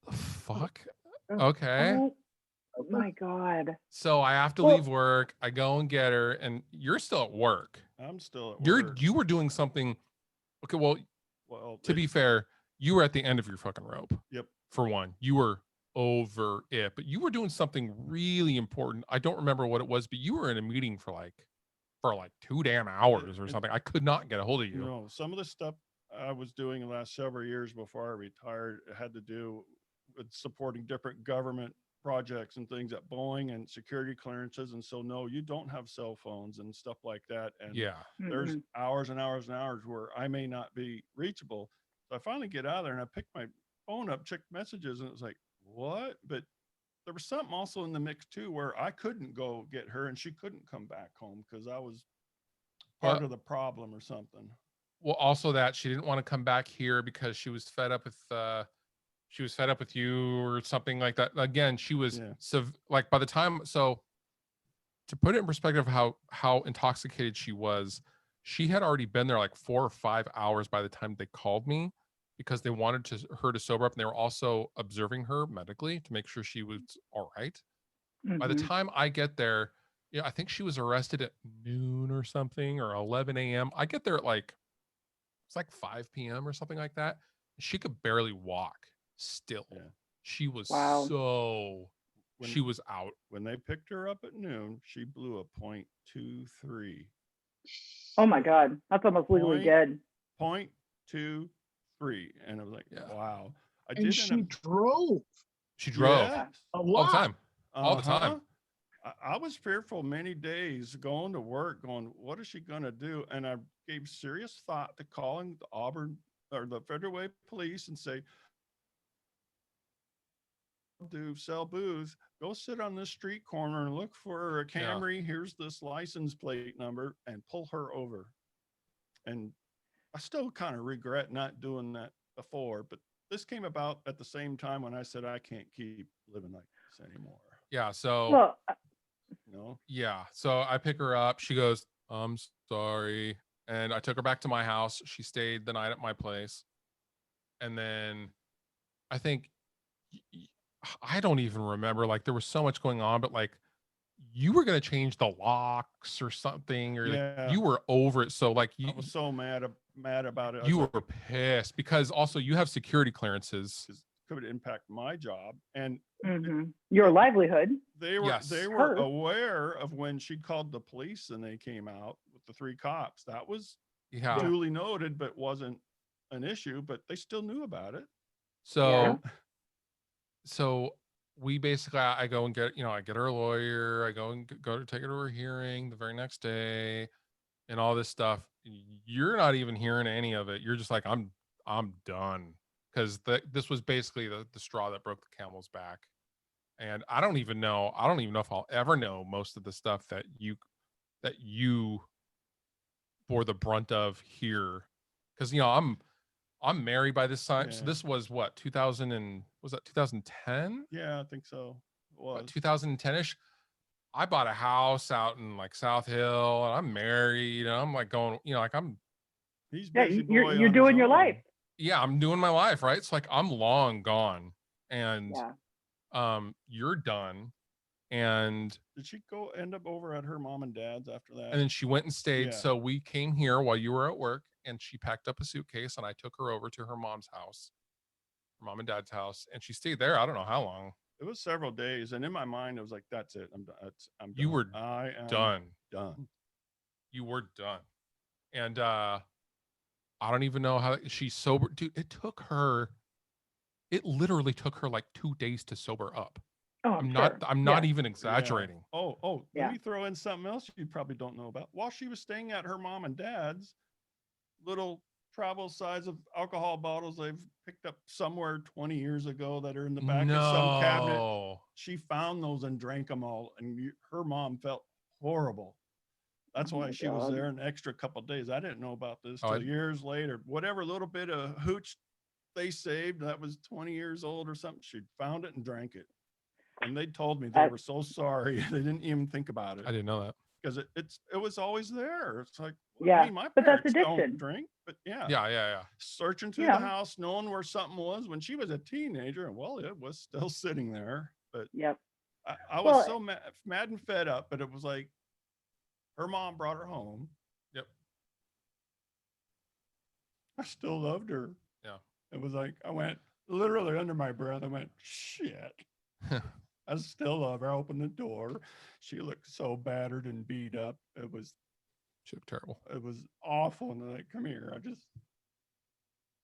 "The fuck? Okay." Oh my God. So I have to Well, leave work. I go and get her, and you're still at work. I'm still at work. You were doing something. Okay, well, Well, to be fair, you were at the end of your fucking rope. Yep. For one, you were over it, but you were doing something really important. I don't remember what it was, but you were in a meeting for like 2 damn hours or something. I could not get a hold of you. Some of the stuff I was doing the last several years before I retired had to do with supporting different government projects and things at Boeing and security clearances. And so, no, you don't have cell phones and stuff like that. And Yeah. there's hours and hours and hours where I may not be reachable. So I finally get out of there and I pick my phone up, check messages, and it was like, what? But there was something also in the mix too, where I couldn't go get her and she couldn't come back home because I was part of the problem or something. Well, also that she didn't want to come back here because she was fed up with you or something like that. Again, she was like by the time, so to put it in perspective how intoxicated she was, she had already been there like 4 or 5 hours by the time they called me because they wanted her to sober up, and they were also observing her medically to make sure she was all right. By the time I get there, I think she was arrested at noon or something, or 11 a.m. I get there at it's like 5 p.m. or something like that. She could barely walk still. Yeah. She was she was out. When they picked her up at noon, she blew a .23. Oh my God. That's almost legally good. .23. And I was like, wow. She drove. She drove Yes. all the time. All the time. I was fearful many days going to work, going, what is she going to do? And I gave serious thought to calling the Auburn or the Federal Way Police and say, to sell booze, go sit on this street corner and look for a Camry. Here's this license plate number and pull her over. And I still kind of regret not doing that before, but this came about at the same time when I said, I can't keep living like this anymore. Yeah. So, Well, You know, yeah. So I pick her up. She goes, I'm sorry. And I took her back to my house. She stayed the night at my place. And then I think I don't even remember. Like there was so much going on, but like you were gonna change the locks or something, or like Yeah. you were over it. So like I was so mad about it. I you was were pissed because also you have security clearances. like, could impact my job. And your livelihood. they were Yes. they were Her. aware of when she called the police and they came out with the 3 cops. That was Yeah. duly noted, but wasn't an issue, but they still knew about it. So so we basically I go and get, I get her a lawyer, I go and go to take her to her hearing the very next day and all this stuff. You're not even hearing any of it. You're just like, I'm done. Because this was basically the straw that broke the camel's back. And I don't even know if I'll ever know most of the stuff that you bore the brunt of here. Because I'm married by this time. So Yeah. this was what, 2000 and was that 2010? Yeah, I think so. It was. 2010ish. I bought a house out in like South Hill and I'm married and I'm like going, like He's Yeah, busy boy you're on his doing your own. life. yeah, I'm doing my life, right? It's like I'm long gone and Yeah. you're done. And Did she go end up over at her mom and dad's after that? then she went and stayed. Yeah. So we came here while you were at work and she packed up a suitcase and I took her over to her mom's house, her mom and dad's house, and she stayed there. I don't know how long. It was several days, and in my mind, it was like, "That's it. I'm done. I'm You done. were I am done. Done." You were done. And I don't even know how she's sober. Dude, it literally took her like 2 days to sober up. Oh, I'm sure. not even exaggerating. Oh, Yeah. let me throw in something else you probably don't know about. While she was staying at her mom and dad's, little travel size of alcohol bottles they've picked up somewhere 20 years ago that are in the back of some cabinet. No. She found those and drank them all, and her mom felt horrible. That's Oh why my she was God. there an extra couple days. I didn't know about this Oh, till years later. Whatever little bit of hooch they saved that was 20 years old or something, she found it and drank it. And they told me they were so sorry. They didn't even think about it I didn't know that. because it was always there. It's like, Yeah, I mean, my but that's parents don't addiction. drink, but yeah. Yeah. Searching through Yeah. the house, knowing where something was when she was a teenager, and well, it was still sitting there. But Yep. I was Well, so mad and fed up, but it was like her mom brought her home. Yep. I still loved her. Yeah. It was like, I went literally under my breath. I went, shit. I still love her. I opened the door. She looked so battered and beat up. She looked terrible. It was awful. And they're like, come here. I just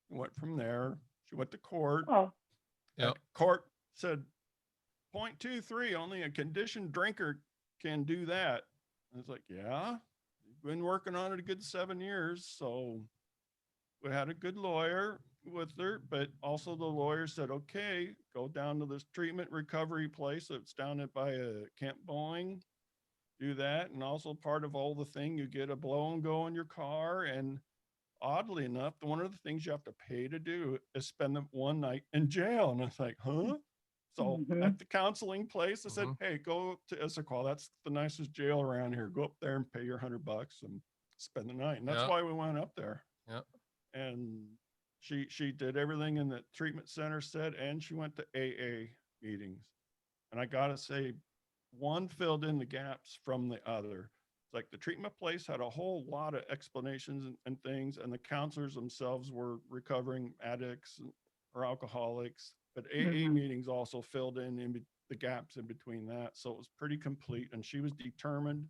went from there. She went to court. oh, Yep. Court said 0.23, only a conditioned drinker can do that. I was like, yeah, been working on it a good 7 years. So we had a good lawyer with her, but also the lawyer said, okay, go down to this treatment recovery place that's down by Camp Boeing, do that. And also part of all the thing, you get a blow and go in your car. And oddly enough, one of the things you have to pay to do is spend one night in jail. And it's like, huh? So at the counseling place, I said, hey, go to Issaquah. That's the nicest jail around here. Go up there and pay your $100 and spend the night. And that's why we went up there. Yeah. And she did everything in the treatment center said, and she went to AA meetings. And I got to say, one filled in the gaps from the other. It's like the treatment place had a whole lot of explanations and things, and the counselors themselves were recovering addicts or alcoholics, but AA meetings also filled in the gaps in between that. So it was pretty complete, and she was determined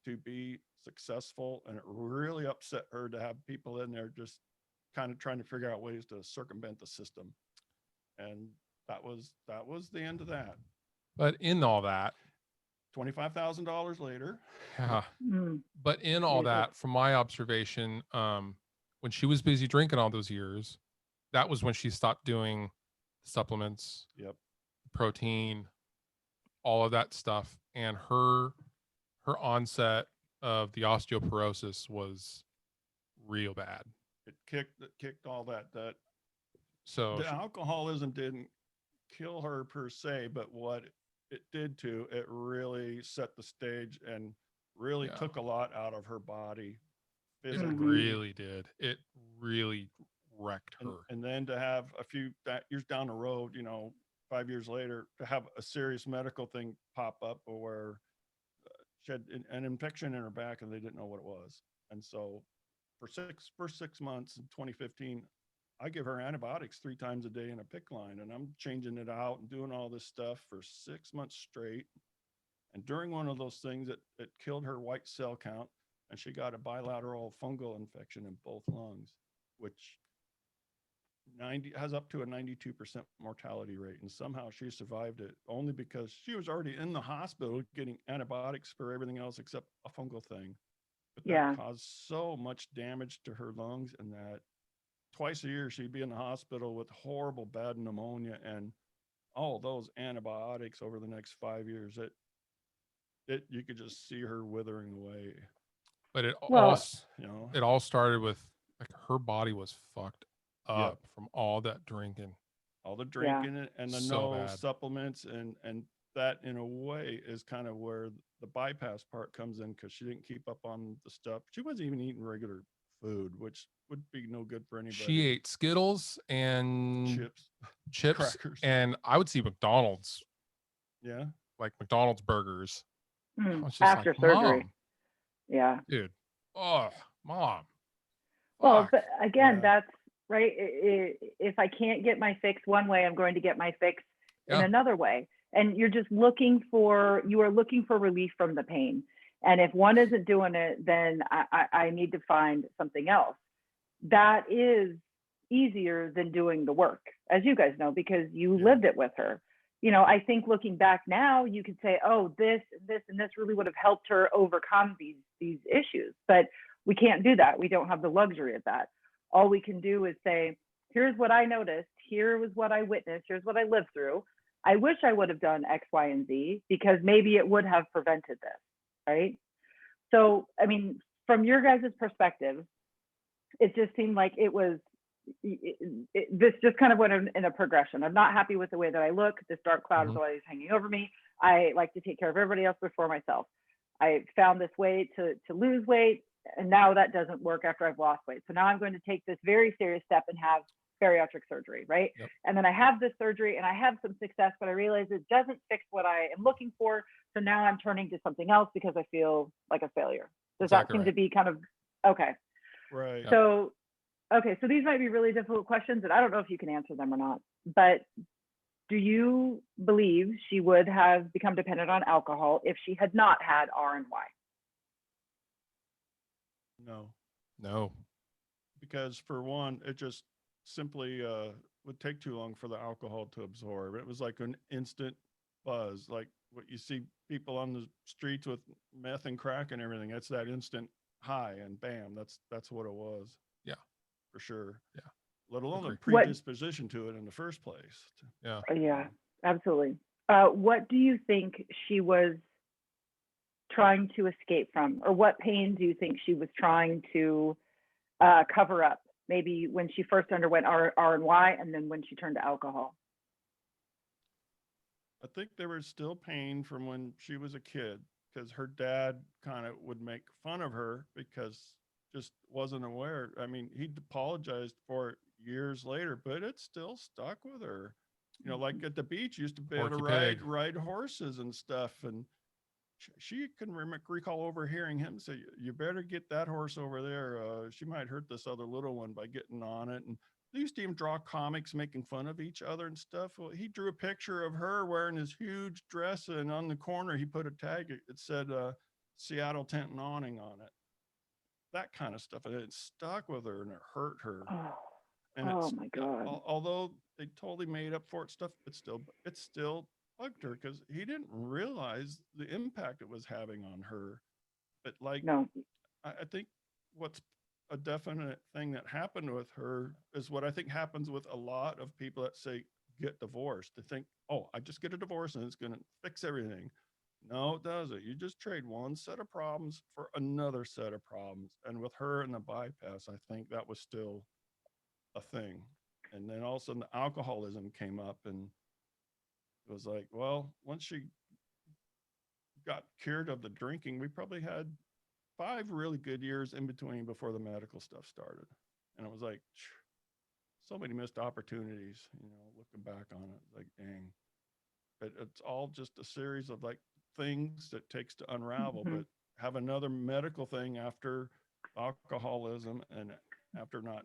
to be successful, and it really upset her to have people in there just kind of trying to figure out ways to circumvent the system. And that was the end of that. But in all that, $25,000 later. yeah. But in all that, from my observation, when she was busy drinking all those years, that was when she stopped doing supplements, Yep. protein, all of that stuff. And her onset of the osteoporosis was real bad. It kicked all that. So The alcoholism didn't kill her per se, but what it did to it really set the stage and really Yeah. took a lot out of her body it physically. really did. It really wrecked her. And then to have a few years down the road, 5 years later, to have a serious medical thing pop up where she had an infection in her back and they didn't know what it was. And so for first 6 months in 2015, I give her antibiotics 3 times a day in a PICC line, and I'm changing it out and doing all this stuff for 6 months straight. And during one of those things, it killed her white cell count, and she got a bilateral fungal infection in both lungs, which has up to a 92% mortality rate. And somehow she survived it only because she was already in the hospital getting antibiotics for everything else except a fungal thing. But that caused so much damage to her lungs, and that twice a year she'd be in the hospital with horrible bad pneumonia, and all those antibiotics over the next 5 years, you could just see her withering away. But it Well, all started with, like, her body was fucked up from all that drinking. All the drinking and the So no bad. supplements, and that in a way is kind of where the bypass part comes in, because she didn't keep up on the stuff. She wasn't even eating regular food, which would be no good for anybody. She ate Skittles and chips, crackers, and I would see McDonald's, yeah. like McDonald's burgers. I was just after like, surgery. Mom, Yeah. dude, oh, Mom. Well, Fuck. but again, Yeah. that's right. If I can't get my fix one way, I'm going to get my fix in Yeah. another way. And you are looking for relief from the pain. And if one isn't doing it, then I need to find something else. That is easier than doing the work, as you guys know, because you lived it with her. I think looking back now, you could say, oh, this, and this really would have helped her overcome these issues. But we can't do that. We don't have the luxury of that. All we can do is say, here's what I noticed. Here was what I witnessed. Here's what I lived through. I wish I would have done X, Y, and Z, because maybe it would have prevented this, right? So, I mean, from your guys' perspective, it just seemed like this just kind of went in a progression. I'm not happy with the way that I look. This dark cloud is always hanging over me. I like to take care of everybody else before myself. I found this way to lose weight, and now that doesn't work after I've lost weight. So now I'm going to take this very serious step and have bariatric surgery, right? Yep. And then I have this surgery and I have some success, but I realize it doesn't fix what I am looking for. So now I'm turning to something else because I feel like a failure. Does Exactly that seem right. to be kind of okay? Right. So, okay, so these might be really difficult questions, and I don't know if you can answer them or not, but do you believe she would have become dependent on alcohol if she had not had RNY? No, because for one, it just simply would take too long for the alcohol to absorb. It was like an instant buzz, like what you see people on the streets with meth and crack and everything. It's that instant high, and bam, that's what it was. Yeah, for sure. Yeah, let alone the agree. predisposition to it in the first place. Yeah, absolutely. What do you think she was trying to escape from, or what pain do you think she was trying to cover up? Maybe when she first underwent R&Y, and then when she turned to alcohol. I think there was still pain from when she was a kid, because her dad kind of would make fun of her because just wasn't aware. I mean, he apologized for it years later, but it still stuck with her. Like at the beach, used to be able to ride horses and stuff, and she can recall overhearing him say, "You better get that horse over there. She might hurt this other little one by getting on it." And they used to even draw comics making fun of each other and stuff. Well, he drew a picture of her wearing this huge dress, and on the corner he put a tag. It said Seattle Tent and Awning on it. That kind of stuff. And it stuck with her and it hurt her. And oh my God. Although they totally made up for it stuff, it still bugged her, because he didn't realize the impact it was having on her. But I think what's a definite thing that happened with her is what I think happens with a lot of people that say get divorced. They think, oh, I just get a divorce and it's going to fix everything. No, it doesn't. You just trade one set of problems for another set of problems. And with her and the bypass, I think that was still a thing. And then all of a sudden the alcoholism came up, and it was like, well, once she got cured of the drinking, we probably had 5 really good years in between before the medical stuff started. And it was like, so many missed opportunities, looking back on it, like, dang. But it's all just a series of like things that takes to unravel. Mhm. But have another medical thing after alcoholism, and after not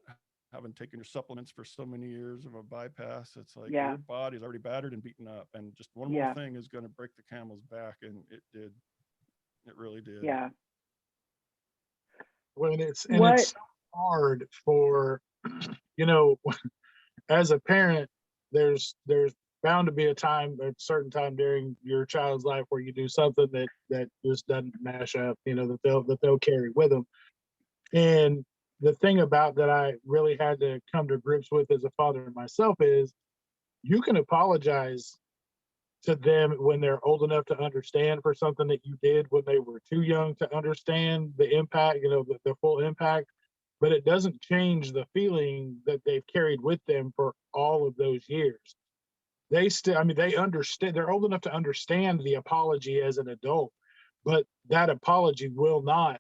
having taken your supplements for so many years of a bypass, it's like Yeah. your body's already battered and beaten up, and just one Yeah. more thing is going to break the camel's back. And it did. It really did. Yeah. when it's What? so hard for, you know, as a parent, there's bound to be a certain time during your child's life where you do something that just doesn't mash up, that they'll carry with them. And the thing about that I really had to come to grips with as a father myself is you can apologize to them when they're old enough to understand for something that you did when they were too young to understand the impact, the full impact, but it doesn't change the feeling that they've carried with them for all of those years. They still, I mean, they understand, they're old enough to understand the apology as an adult, but that apology will not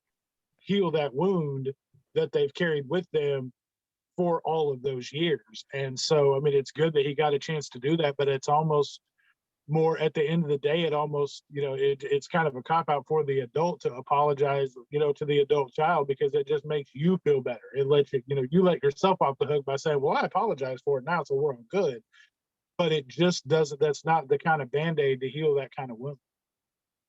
heal that wound that they've carried with them for all of those years. And so, I mean, it's good that he got a chance to do that, but it's almost more at the end of the day, it almost, it's kind of a cop out for the adult to apologize, to the adult child, because it just makes you feel better. It lets you, you let yourself off the hook by saying, well, I apologize for it now, so we're all good. But it just doesn't, that's not the kind of band-aid to heal that kind of wound.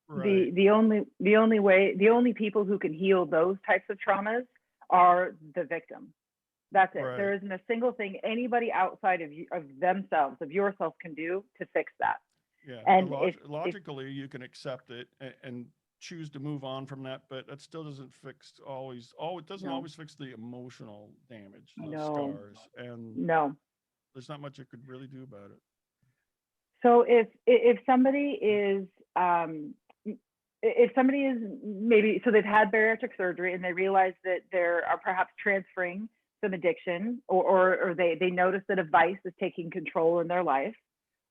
Right. The only people who can heal those types of traumas are the victim. That's it. Right. There isn't a single thing anybody outside of you, of themselves, of yourself, can do to fix that. Yeah. And logically, you can accept it and choose to move on from that, but that still doesn't fix it doesn't No. always fix the emotional damage, the No. scars, and No. there's not much you could really do about it. So if somebody is maybe, so they've had bariatric surgery and they realize that they are perhaps transferring some addiction, or they notice that a vice is taking control in their life,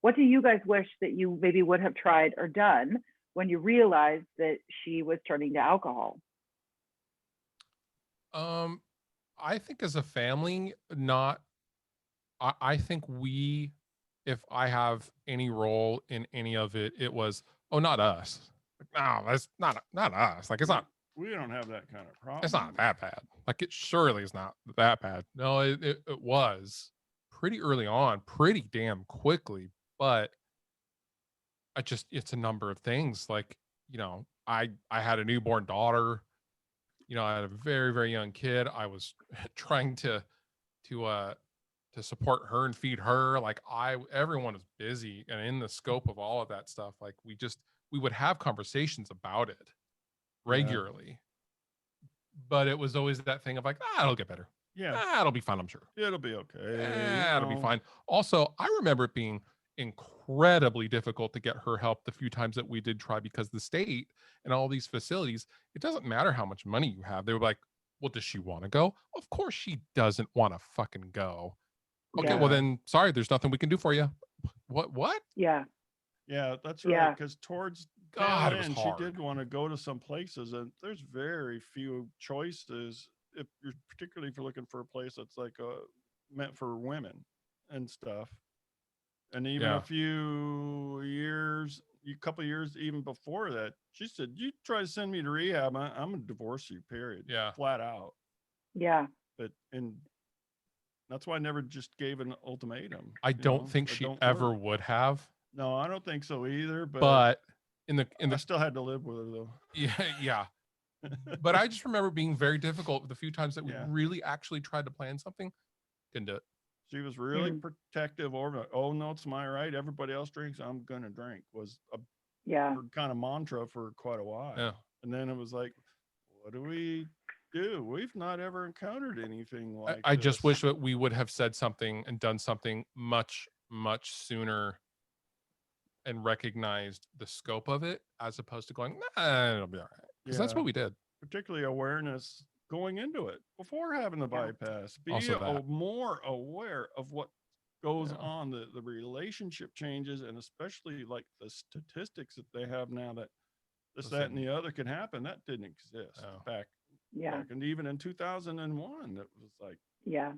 what do you guys wish that you maybe would have tried or done when you realized that she was turning to alcohol? I think as a family, I think if I have any role in any of it, it was, oh, not us. Like, no, that's not us. Like, We don't have that kind of problem. it's not that bad. Like, it surely is not that bad. No, it was pretty early on, pretty damn quickly, but it's a number of things. Like, I had a newborn daughter, I had a very, very young kid. I was trying to support her and feed her. Like, everyone was busy, and in the scope of all of that stuff, like, we would have conversations about it regularly, but it was always that thing of like, it'll get better. Yeah. It'll be fine, I'm sure. It'll be okay. It'll be fine. Also, I remember it being incredibly difficult to get her help the few times that we did try, because the state and all these facilities, it doesn't matter how much money you have. They were like, well, does she want to go? Of course she doesn't want to fucking go. Okay, Yeah. well then, sorry, there's nothing we can do for you. What? Yeah. Yeah, that's Yeah. right. Because towards God, tail it was end, she hard. did want to go to some places, and there's very few choices. Particularly if you're looking for a place that's like meant for women and stuff. And even Yeah. a couple years even before that, she said, "You try to send me to rehab, I'm gonna divorce you." Period. Yeah. Flat out. Yeah. And that's why I never just gave an ultimatum. I don't think she ever would have. No, I don't think so either. But I still had to live with her though. yeah. But I just remember being very difficult the few times that we Yeah. really actually tried to plan something. Couldn't do it. She was really protective over, oh no, it's my right. Everybody else drinks, I'm gonna drink, was her kind of mantra for quite a while. Yeah. And then it was like, what do we do? We've not ever encountered anything like I this. just wish that we would have said something and done something much much sooner and recognized the scope of it, as opposed to going, nah, it'll be all right. Because that's Yeah. what we did. Particularly awareness going into it before having the Yeah. bypass. Be Also that. more aware of what goes Yeah. on, the relationship changes, and especially like the statistics that they have now that this, that, and Listen. the other can happen. That didn't exist No. back, Yeah. and even in 2001, it was like Yeah.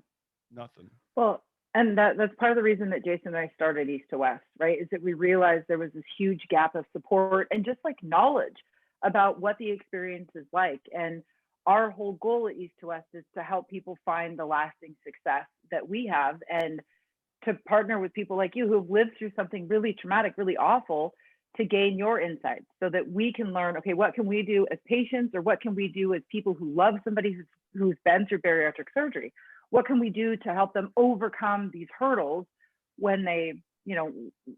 nothing. Well, and that's part of the reason that Jason and I started East to West, right? Is that we realized there was this huge gap of support and just like knowledge about what the experience is like. And our whole goal at East to West is to help people find the lasting success that we have, and to partner with people like you who have lived through something really traumatic, really awful, to gain your insights so that we can learn, okay, what can we do as patients, or what can we do as people who love somebody who's been through bariatric surgery? What can we do to help them overcome these hurdles when they,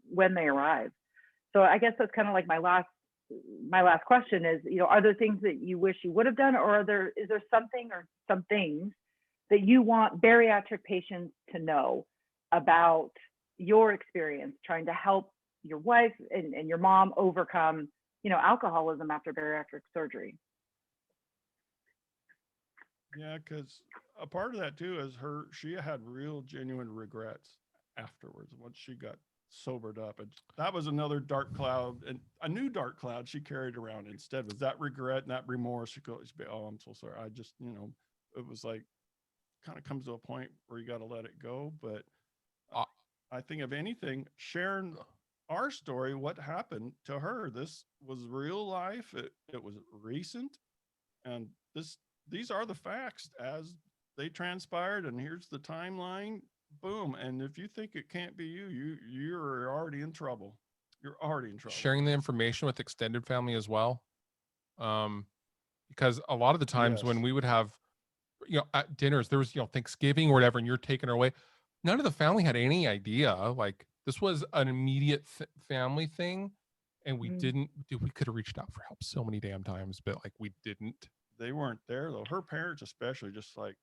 when they arrive? So I guess that's kind of like my last question is, are there things that you wish you would have done, or is there something or some things that you want bariatric patients to know about your experience trying to help your wife and your mom overcome, alcoholism after bariatric surgery? Yeah, because a part of that too is she had real genuine regrets afterwards once she got sobered up, and that was another dark cloud, and a new dark cloud she carried around instead, was that regret and that remorse. She goes, oh, I'm so sorry, I just, it was like, kind of comes to a point where you got to let it go. But I think if anything, sharing our story, what happened to her, this was real life, it was recent, and these are the facts as they transpired, and here's the timeline. Boom. And if you think it can't be you're already in trouble. You're already in trouble. Sharing the information with extended family as well. Because a lot of the times when Yes. we would have, at dinners, there was, Thanksgiving or whatever, and you're taking her away, none of the family had any idea. Like, this was an immediate family thing. And we we could have reached out for help so many damn times, but like we didn't. They weren't there though. Her parents especially, just like,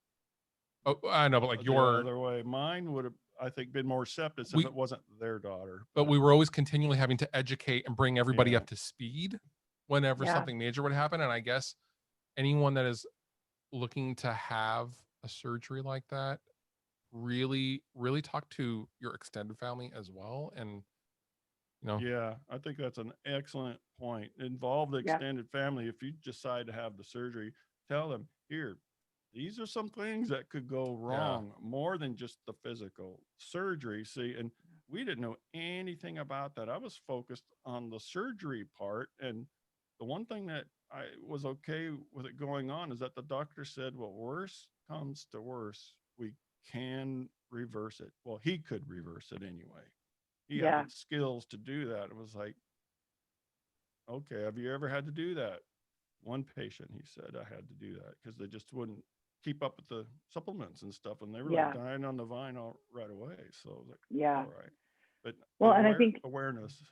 oh, I know, but like the other way. Mine would have, I think, been more receptive if it wasn't their daughter. But we were always continually having to educate and bring everybody Yeah. up to speed whenever Yeah. something major would happen. And I guess anyone that is looking to have a surgery like that, really, really talk to your extended family as well. And Yeah, I think that's an excellent point. Involve the Yeah. extended family. If you decide to have the surgery, tell them, here, these are some things that could go wrong, more than just the physical surgery. See, and we didn't know anything about that. I was focused on the surgery part. And the one thing that I was okay with it going on is that the doctor said, well, worse comes to worse, we can reverse it. Well, he could reverse it anyway. He Yeah. had the skills to do that. It was like, okay, have you ever had to do that? One patient, he said, I had to do that because they just wouldn't keep up with the supplements and stuff, and they were like dying on the vine right away. So I was like, Yeah. all right. But Well, and I think awareness.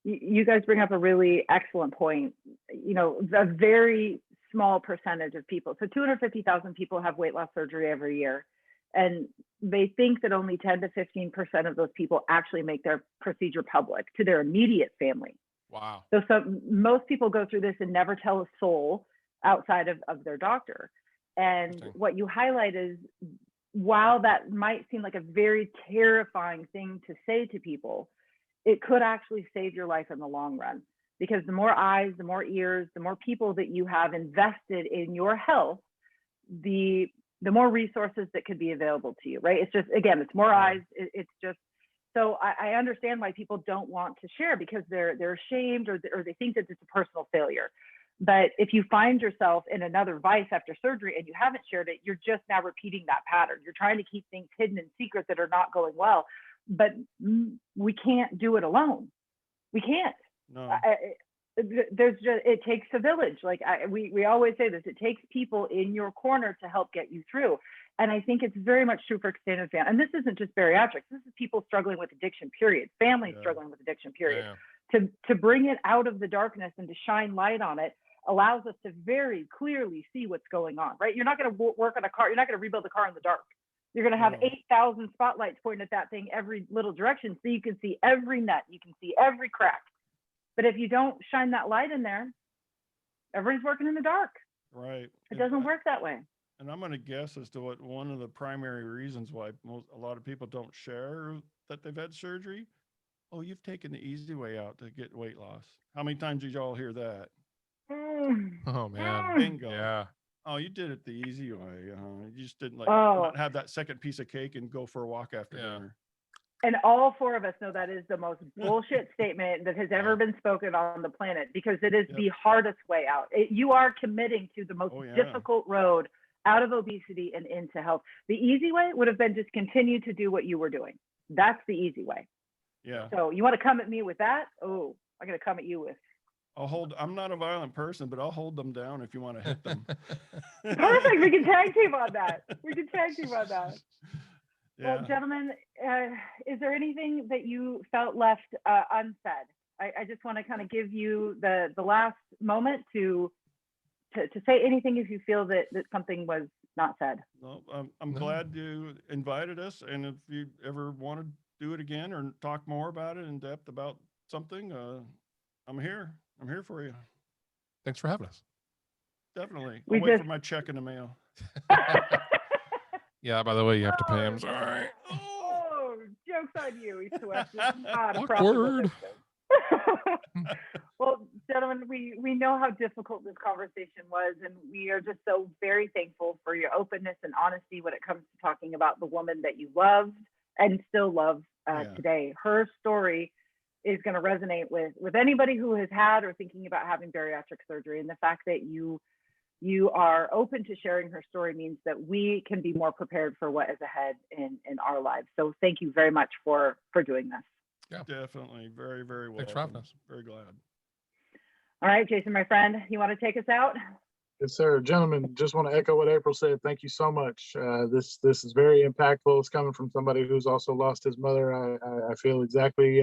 you guys bring up a really excellent point. A very small percentage of people, so 250,000 people have weight loss surgery every year, and they think that only 10 to 15% of those people actually make their procedure public to their immediate family. wow. So most people go through this and never tell a soul outside of their doctor. And what you highlight is, while that might seem like a very terrifying thing to say to people, it could actually save your life in the long run, because the more eyes, the more ears, the more people that you have invested in your health, the more resources that could be available to you, right? It's just, again, it's more eyes. It's just, so I understand why people don't want to share, because they're ashamed, or they think that it's a personal failure. But if you find yourself in another vice after surgery and you haven't shared it, you're just now repeating that pattern. You're trying to keep things hidden and secret that are not going well. But we can't do it alone. We can't. No. It takes a village. Like we always say this, it takes people in your corner to help get you through. And I think it's very much true for extended family. And this isn't just bariatrics. This is people struggling with addiction, period. Families struggling with addiction, period. To bring it out of the darkness and to shine light on it allows us to very clearly see what's going on, right? You're not going to work on a car. You're not going to rebuild a car in the dark. You're going to have Yeah. 8,000 spotlights pointing at that thing every little direction, so you can see every nut, you can see every crack. But if you don't shine that light in there, everybody's working in the dark. Right. It doesn't work that way. And I'm going to guess as to what one of the primary reasons why a lot of people don't share that they've had surgery. Oh, you've taken the easy way out to get weight loss. How many times did y'all hear that? Oh man. Bingo. Yeah. Oh, you did it the easy way. You just didn't Oh. not have that second piece of cake and go for a walk after Yeah. dinner. And all four of us know that is the most bullshit statement that has ever Yeah. been spoken on the planet, because it is Yep. the hardest way out. You are committing to the most Oh, yeah. difficult road out of obesity and into health. The easy way would have been just continue to do what you were doing. That's the easy way. Yeah. So you want to come at me with that? Oh, I'm going to come at you with. I'm not a violent person, but I'll hold them down if you want to hit them. Perfect. We can tag team on that. We can tag team on that. Yeah. Well, gentlemen, is there anything that you felt left unsaid? I just want to kind of give you the last moment to say anything if you feel that something was not said. No, I'm glad you invited us. And if you ever want to do it again or talk more about it in depth about something, I'm here. I'm here for you. Thanks for having us. Definitely. We I'll wait for just- my check in the mail. Yeah, by the way, you have to pay him. Sorry. Oh, joke's on you, East West. It's not a Awkward. profitable business. Well, gentlemen, we know how difficult this conversation was, and we are just so very thankful for your openness and honesty when it comes to talking about the woman that you loved and still love today. Her story is going to resonate with anybody who has had or thinking about having bariatric surgery, and the fact that you are open to sharing her story means that we can be more prepared for what is ahead in our lives. So thank you very much for doing this. Yeah. Definitely. Very, very well. Thanks for having us. Very glad. All right, Jason, my friend, you want to take us out? Yes, sir. Gentlemen, just want to echo what April said. Thank you so much. This is very impactful. It's coming from somebody who's also lost his mother. I feel exactly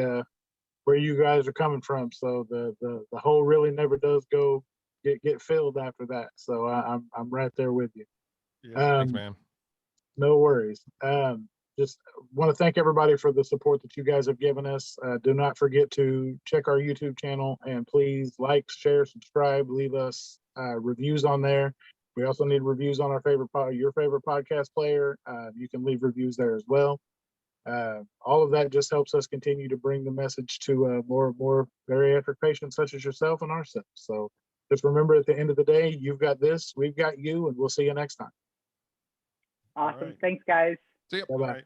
where you guys are coming from. So the hole really never does go get filled after that. So I'm right there with you. Yeah. Thanks, man. No worries. Just want to thank everybody for the support that you guys have given us. Do not forget to check our YouTube channel, and please like, share, subscribe, leave us reviews on there. We also need reviews on our your favorite podcast player. You can leave reviews there as well. All of that just helps us continue to bring the message to more and more bariatric patients such as yourself and ourselves. So just remember, at the end of the day, you've got this, we've got you, and we'll see you next time. Awesome. right. Thanks, guys. See ya. Bye-bye. All right.